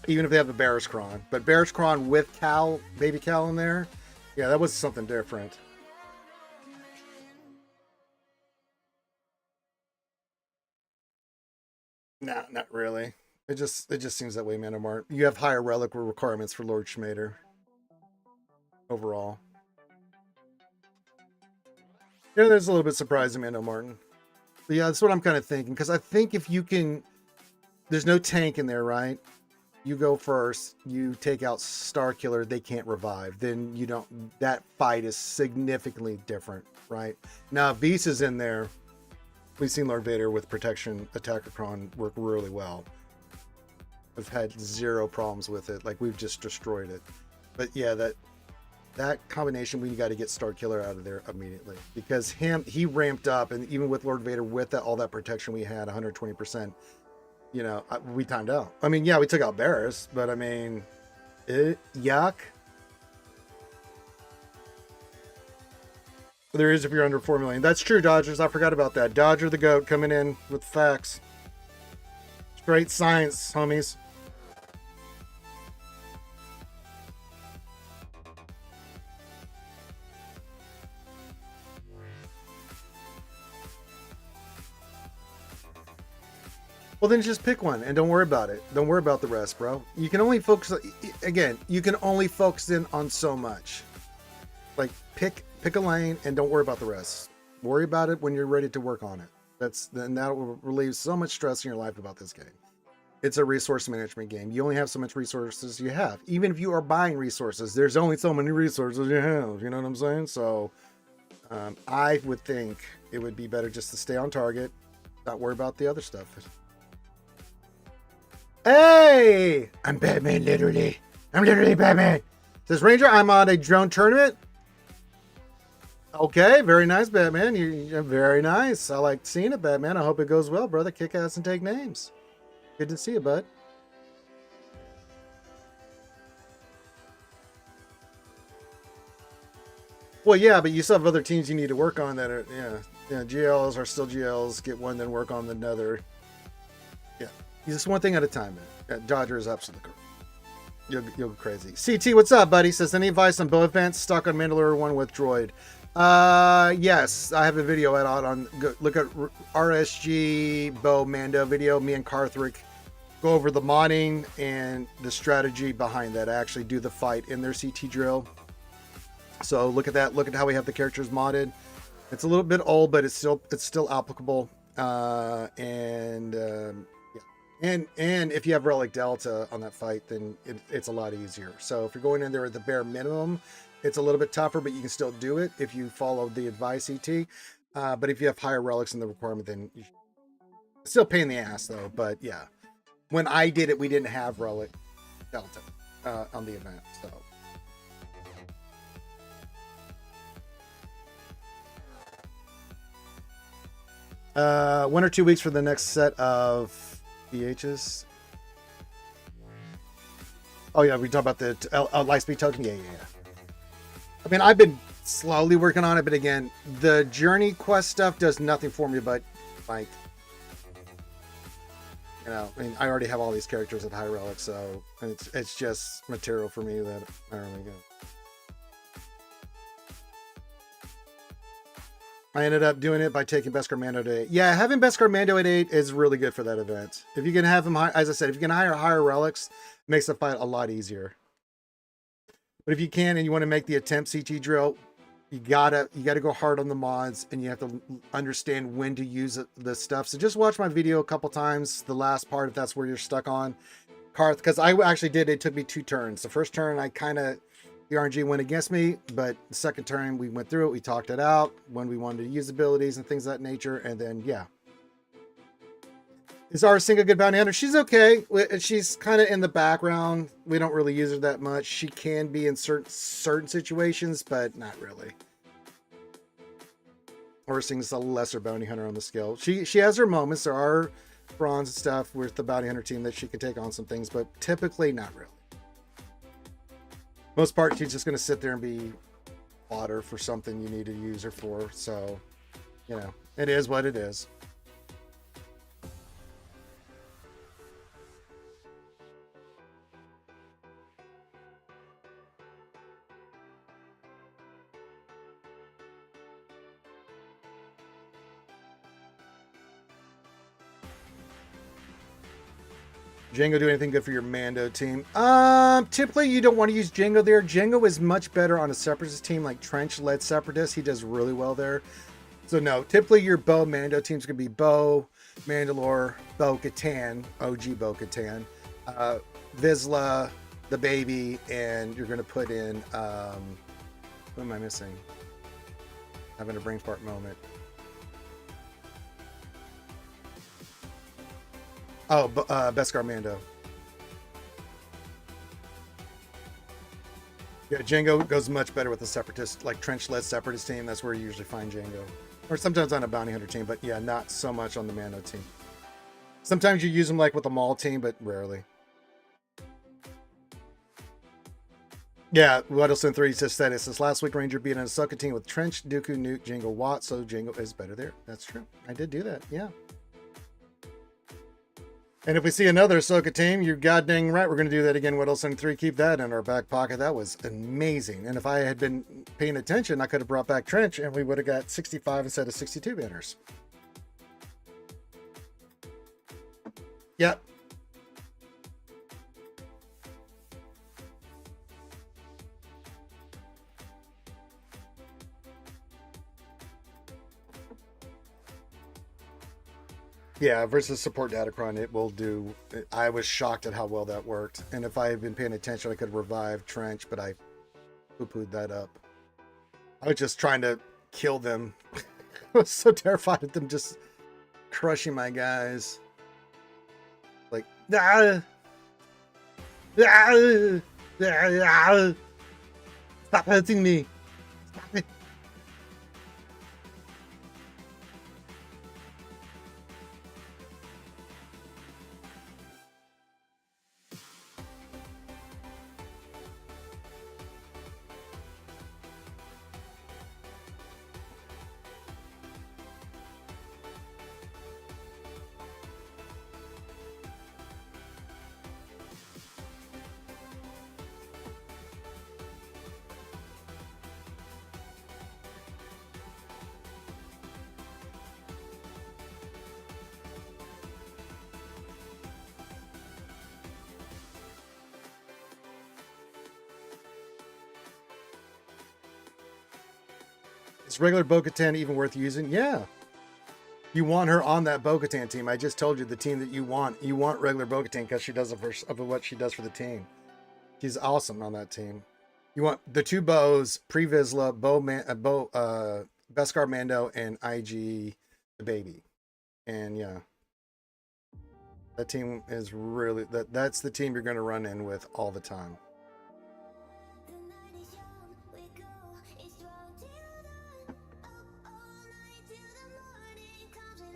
A: even if they have the Bears Cron. But Bears Cron with Cal, baby Cal in there, yeah, that was something different. Nah, not really. It just seems that way, Manamart. You have higher relic requirements for Lord Schmader overall. Yeah, there's a little bit surprising, Mando Martin. But yeah, that's what I'm kind of thinking. Because I think if you can, there's no tank in there, right? You go first, you take out Starkiller, they can't revive. Then you don't, that fight is significantly different, right? Now, if Visa's in there, we've seen Lord Vader with Protection Attackercron work really well. I've had zero problems with it. Like, we've just destroyed it. But yeah, that combination, we got to get Starkiller out of there immediately, because he ramped up, and even with Lord Vader, with all that protection we had, 120%, you know, we timed out. I mean, yeah, we took out Barris, but I mean, yuck. There is if you're under 4 million. That's true, Dodgers. I forgot about that. Dodger the GOAT coming in with facts. Straight science, homies. Well, then just pick one and don't worry about it. Don't worry about the rest, bro. You can only focus, again, you can only focus in on so much. Like, pick a lane and don't worry about the rest. Worry about it when you're ready to work on it. Then that will relieve so much stress in your life about this game. It's a resource management game. You only have so much resources you have. Even if you are buying resources, there's only so many resources you have. You know what I'm saying? So I would think it would be better just to stay on target, not worry about the other stuff. Hey! I'm Batman, literally. I'm literally Batman. Says Ranger, I'm on a drone tournament. Okay, very nice, Batman. You're very nice. I like seeing it, Batman. I hope it goes well, brother. Kick ass and take names. Good to see you, bud. Well, yeah, but you still have other teams you need to work on that are, yeah, GLs are still GLs. Get one, then work on another. Yeah, just one thing at a time, man. Dodger is absolutely correct. You'll go crazy. CT, what's up, buddy? Says, any advice on bow events? Stuck on Mandalore 1 with droid. Yes, I have a video out on, look at RSG bow Mando video. Me and Karthric go over the modding and the strategy behind that. I actually do the fight in their CT drill. So look at that. Look at how we have the characters modded. It's a little bit old, but it's still applicable. And if you have Relic Delta on that fight, then it's a lot easier. So if you're going in there with the bare minimum, It's a little bit tougher, but you can still do it if you follow the advice, ET. But if you have higher relics in the requirement, then you still pain in the ass though. But yeah, when I did it, we didn't have relic delta on the event, so. 1 or 2 weeks for the next set of BHs. Oh yeah, we talk about the Lightspeed token. Yeah. I mean, I've been slowly working on it, but again, the journey quest stuff does nothing for me. But like, you know, I mean, I already have all these characters at high relic, so it's just material for me that I don't really get. I ended up doing it by taking Beskar Mando to 8. Yeah, having Beskar Mando at 8 is really good for that event. If you can have him, as I said, if you can hire higher relics, it makes the fight a lot easier. But if you can and you want to make the attempt CT drill, you gotta go hard on the mods, and you have to understand when to use the stuff. So just watch my video a couple times, the last part, if that's where you're stuck on Karth, because I actually did. It took me 2 turns. The first turn, the RNG went against me, but the second turn we went through it, we talked it out when we wanted to use abilities and things of that nature, and then yeah. Is our single good bounty hunter? She's okay. She's kind of in the background. We don't really use her that much. She can be in certain situations, but not really. Orsing's a lesser bounty hunter on the scale. She has her moments. There are bronze and stuff with the bounty hunter team that she can take on some things, but typically not really. Most part, she's just going to sit there and be fodder for something you need to use her for. So, you know, it is what it is. Django do anything good for your Mando team? Typically you don't want to use Django there. Django is much better on a Separatist team like Trench-led Separatist. He does really well there. So no, typically your Bo Mando team's gonna be Bo, Mandalore, Bo-Katan, OG Bo-Katan, Vizsla, the baby, and you're gonna put in who am I missing? Having a brain fart moment. Oh, Beskar Mando. Yeah, Django goes much better with a Separatist, like Trench-led Separatist team. That's where you usually find Django. Or sometimes on a Bounty Hunter team, but yeah, not so much on the Mando team. Sometimes you use them like with a Maul team, but rarely. Yeah, Weddleson 3 just said it. Says last week Ranger beat an Ahsoka team with Trench, Dooku, Nuke, Jango, Watt, so Django is better there. That's true. I did do that, yeah. And if we see another Ahsoka team, you're goddamn right. We're going to do that again. Weddleson 3, keep that in our back pocket. That was amazing. And if I had been paying attention, I could have brought back Trench and we would have got 65 instead of 62 banners. Yep. Yeah, versus support Datacron, it will do. I was shocked at how well that worked. And if I had been paying attention, I could revive Trench, but I poo-pooed that up. I was just trying to kill them. I was so terrified of them just crushing my guys. Like, stop hurting me. Stop it. Is regular Bo-Katan even worth using? Yeah. You want her on that Bo-Katan team. I just told you the team that you want. You want regular Bo-Katan because she does of what she does for the team. She's awesome on that team. You want the two bows, Pre-Vizsla, Beskar Mando, and IG the baby. And yeah. That team is really that's the team you're gonna run in with all the time.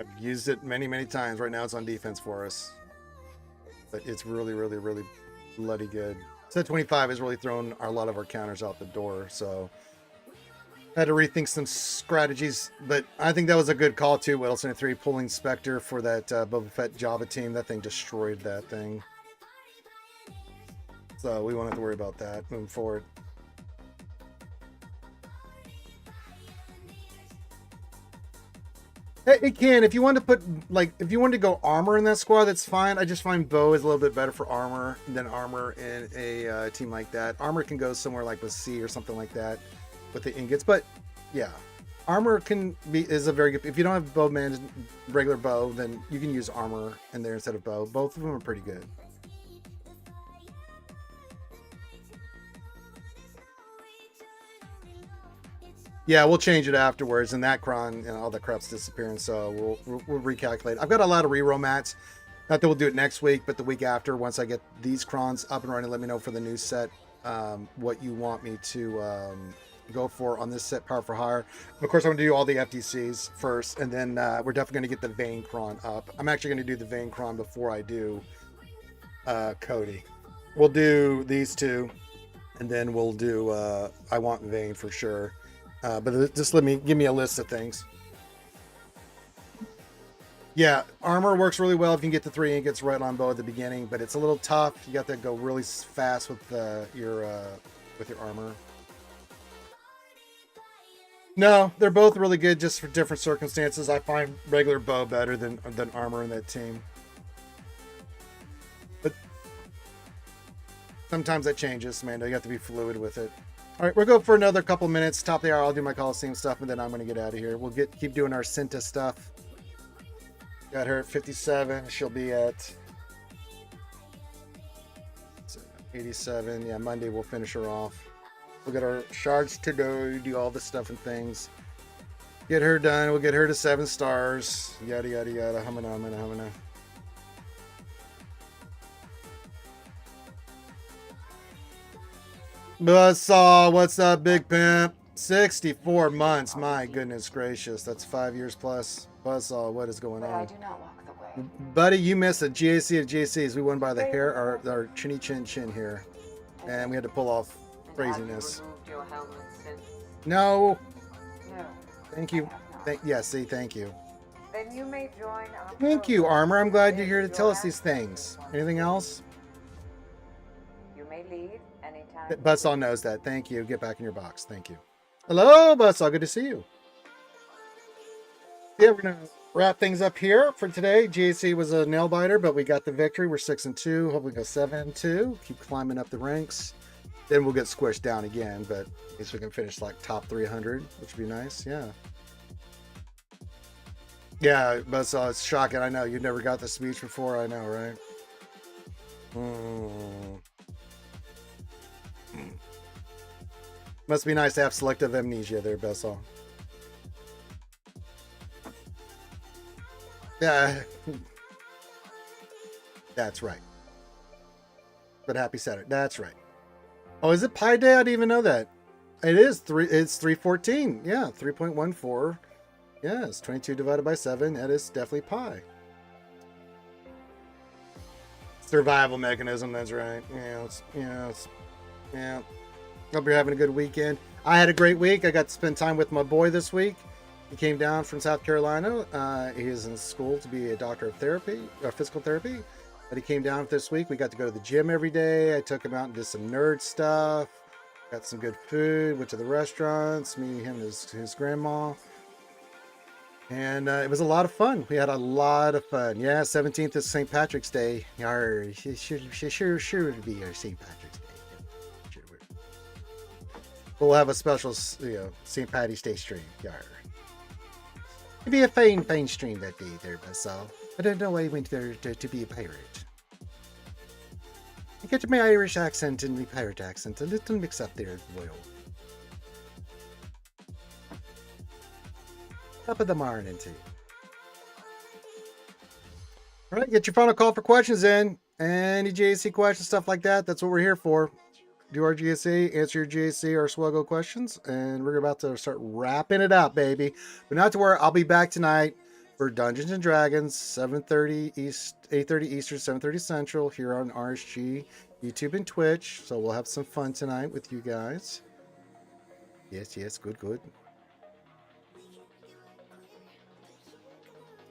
A: I've used it many, many times. Right now it's on defense for us. But it's really, really, really bloody good. Set 25 has really thrown a lot of our counters out the door, so had to rethink some strategies, but I think that was a good call too. Wilson at 3 pulling Spectre for that Boba Fett Java team. That thing destroyed that thing. So we won't have to worry about that moving forward. It can. If you want to put, like, if you want to go armor in that squad, that's fine. I just find bow is a little bit better for armor than armor in a team like that. Armor can go somewhere like with C or something like that with the ingots, but yeah, armor is a very good. If you don't have bow man, regular bow, then you can use armor in there instead of bow. Both of them are pretty good. Yeah, we'll change it afterwards, and that cron and all the crap's disappearing, so we'll recalculate. I've got a lot of reroll mats. Not that we'll do it next week, but the week after, once I get these crons up and running, let me know for the new set what you want me to go for on this set, Power for Hire. Of course, I'm going to do all the FTCs first, and then we're definitely going to get the Vane cron up. I'm actually going to do the Vane cron before I do Cody. We'll do these two, and then we'll do I want Vane for sure. But just give me a list of things. Yeah, armor works really well if you can get the 3 ingots right on bow at the beginning, but it's a little tough. You got to go really fast with your armor. No, they're both really good, just for different circumstances. I find regular bow better than armor in that team. But sometimes that changes, Mando. You have to be fluid with it. All right, we'll go for another couple minutes. Top of the hour, I'll do my Coliseum stuff, and then I'm going to get out of here. We'll keep doing our Cinta stuff. Got her at 57. She'll be at 87. Yeah, Monday we'll finish her off. We'll get our shards to do all the stuff and things. Get her done. We'll get her to 7 stars. Yada, yada, yada. Humana. Buzzsaw, what's up, Big Pimp? 64 months. My goodness gracious. That's 5 years plus. Buzzsaw, what is going on?
B: I do not walk the way.
A: Buddy, you missed a GAC of GACs. We won by the hair, our chinny chin here. And we had to pull off craziness. No.
B: No.
A: Thank you. Thank you.
B: Then you may join.
A: Thank you, Armor. I'm glad you're here to tell us these things. Anything else?
B: You may leave anytime.
A: Buzzsaw knows that. Thank you. Get back in your box. Thank you. Hello, Buzzsaw. Good to see you. Yeah, we're gonna wrap things up here for today. GAC was a nail biter, but we got the victory. We're 6-2. Hopefully, go 7-2. Keep climbing up the ranks. Then we'll get squished down again, but at least we can finish like top 300, which would be nice. Yeah. Yeah, Buzzsaw, it's shocking. I know you never got the speech before. I know, right? Must be nice to have selective amnesia there, Buzzsaw. Yeah, that's right. But happy Saturday. That's right. Oh, is it Pi Day? I didn't even know that. It is It's 314. Yeah, 3.14. Yeah, it's 22 divided by 7. That is definitely pi. Survival mechanism. That's right. Yeah. Hope you're having a good weekend. I had a great week. I got to spend time with my boy this week. He came down from South Carolina. He is in school to be a doctor of therapy or physical therapy. But he came down this week. We got to go to the gym every day. I took him out and did some nerd stuff. Got some good food. Went to the restaurants. Me, him, and his grandma. And it was a lot of fun. We had a lot of fun. Yeah, 17th is St. Patrick's Day. Sure to be our St. Patrick's Day. Sure. We'll have a special, St. Patty's Day stream. Yar. It'd be a fine stream that day there, but so I don't know why he went there to be a pirate. You get my Irish accent and my pirate accent. A little mix up there, boy. Top of the morning to you. All right, get your final call for questions in. Any GAC questions, stuff like that. That's what we're here for. Do our GAC, answer your GAC or SWGOH questions, and we're about to start wrapping it up, baby. But not to worry, I'll be back tonight for Dungeons and Dragons, 7:30 East, 8:30 Eastern, 7:30 Central, here on RSG, YouTube, and Twitch. So we'll have some fun tonight with you guys. Yes, good.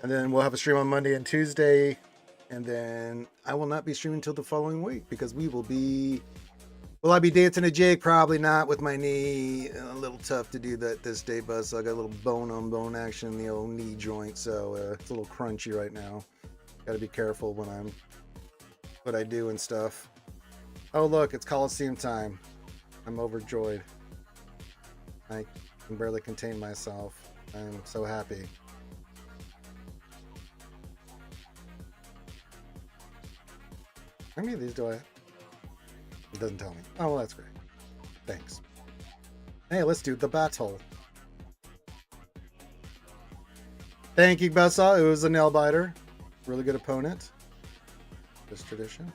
A: And then we'll have a stream on Monday and Tuesday. And then I will not be streaming until the following week because we will be... Will I be dancing a jig? Probably not with my knee. A little tough to do that this day, Buzz. So I got a little bone-on-bone action in the old knee joint. So it's a little crunchy right now. Got to be careful when what I do and stuff. Oh, look, it's Coliseum time. I'm overjoyed. I can barely contain myself. I'm so happy. How many of these do I have? It doesn't tell me. Oh, well, that's great. Thanks. Hey, let's do the battle. Thank you, Bessa. It was a nail biter. Really good opponent. This tradition.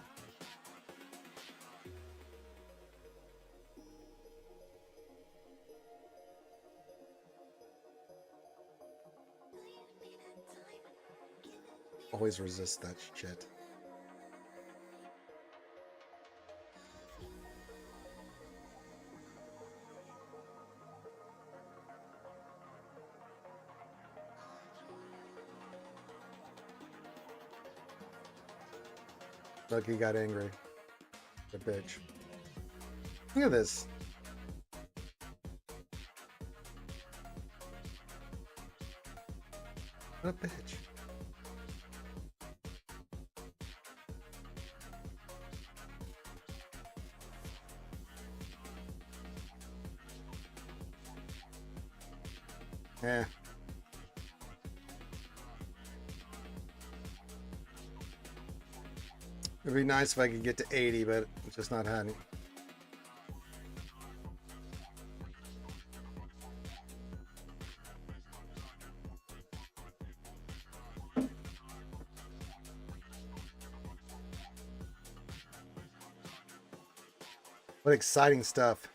A: Always resist that shit. Look, he got angry. The bitch. Look at this. What a bitch. Yeah. It'd be nice if I could get to 80, but it's just not happening. What exciting stuff.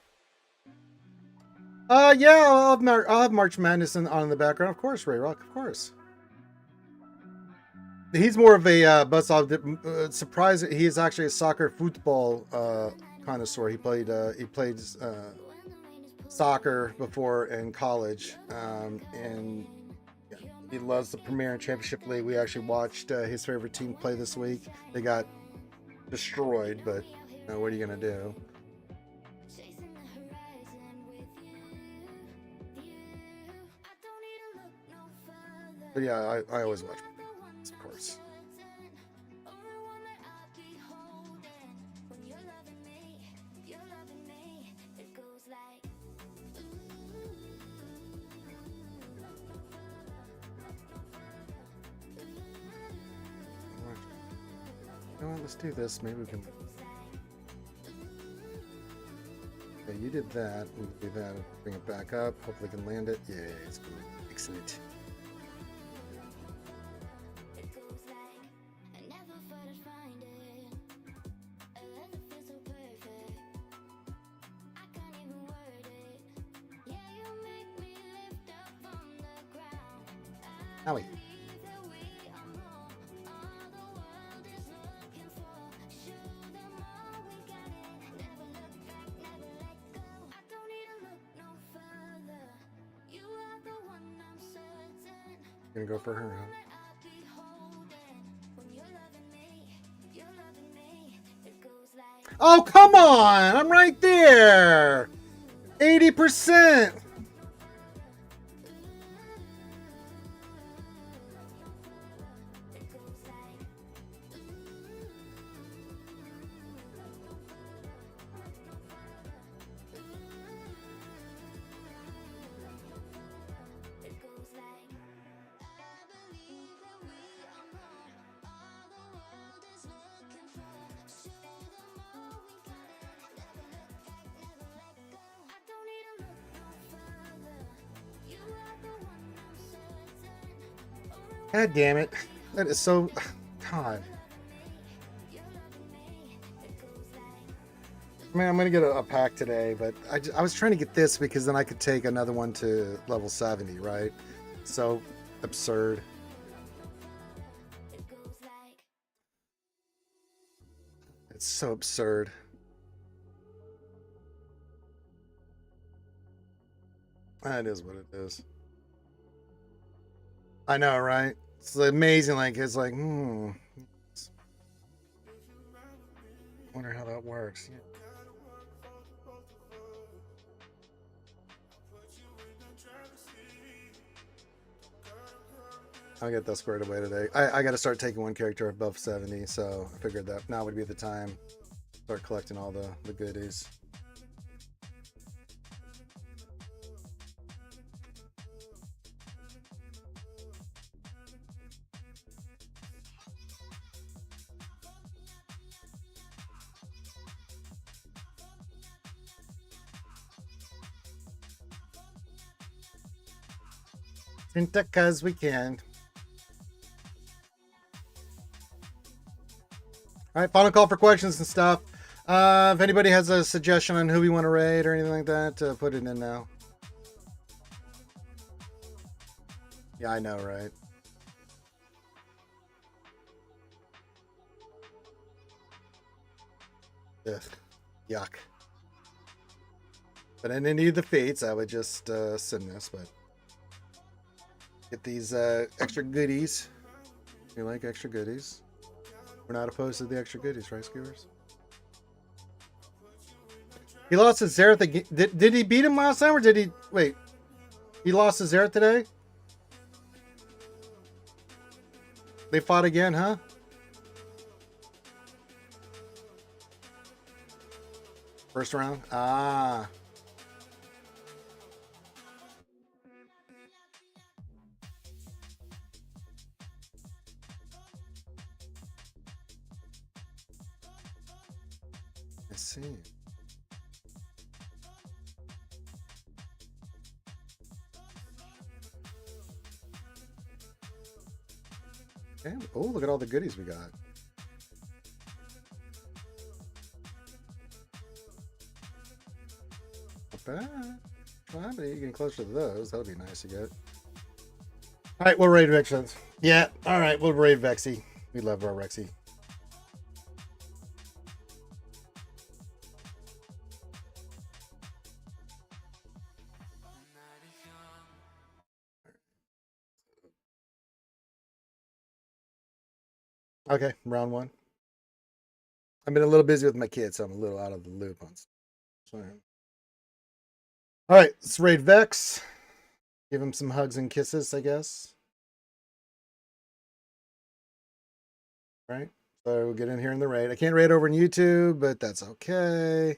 A: Yeah, I'll have March Madness on in the background. Of course, Ray Rock, of course. He's more of a buzzsaw. Surprised he is actually a soccer football connoisseur. He played soccer before in college, and he loves the Premier and Championship League. We actually watched his favorite team play this week. They got destroyed, but what are you gonna do? But yeah, I always watch, of course. You know what, let's do this. Maybe we can... Okay, you did that. We'll do that. Bring it back up. Hopefully we can land it. Yeah, it's good. Excellent. Howie. Gonna go for her, huh? Oh, come on! I'm right there! 80%! God damn it. That is so... God. I mean, I'm going to get a pack today, but I was trying to get this because then I could take another one to level 70, right? So absurd. It's so absurd. That is what it is. I know, right? It's amazing. Like, it's like, wonder how that works. Yeah. I'll get that squared away today. I got to start taking one character above 70, so I figured that now would be the time to start collecting all the goodies. Because we can. All right, final call for questions and stuff. If anybody has a suggestion on who we want to raid or anything like that, put it in now. Yeah, I know, right? Ugh, yuck. But in any of the fates, I would just send this, but get these extra goodies. You like extra goodies? We're not opposed to the extra goodies, right, skewers? He lost to Zereth again. Did he beat him last time, or did he... Wait. He lost to Zereth today? They fought again, huh? First round? Ah. I see. Okay. Oh, look at all the goodies we got. Not bad. Well, but you're getting closer to those. That would be nice to get. All right, we'll raid Vexens. Yeah, all right, we'll raid Vexy. We love our Rexy. Okay, round one. I've been a little busy with my kids, so I'm a little out of the loop on stuff. All right, let's raid Vex. Give him some hugs and kisses, I guess. All right, so we'll get in here in the raid. I can't raid over on YouTube, but that's okay.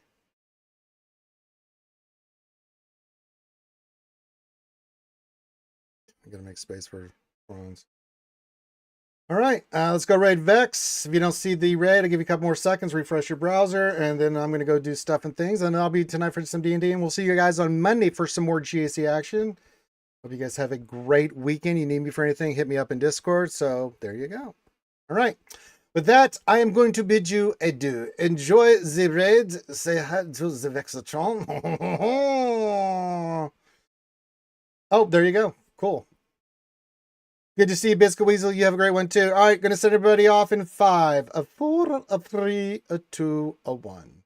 A: I gotta make space for phones. All right, let's go raid Vex. If you don't see the raid, I'll give you a couple more seconds, refresh your browser, and then I'm going to go do stuff and things. And I'll be tonight for some D&D, and we'll see you guys on Monday for some more GAC action. Hope you guys have a great weekend. You need me for anything, hit me up in Discord. So there you go. All right. With that, I am going to bid you adieu. Enjoy the raid. Say hi to the Vexatron. Oh, there you go. Cool. Good to see you, Biscuit Weasel. You have a great one, too. All right, going to send everybody off in 5, a 4, a 3, a 2, a 1.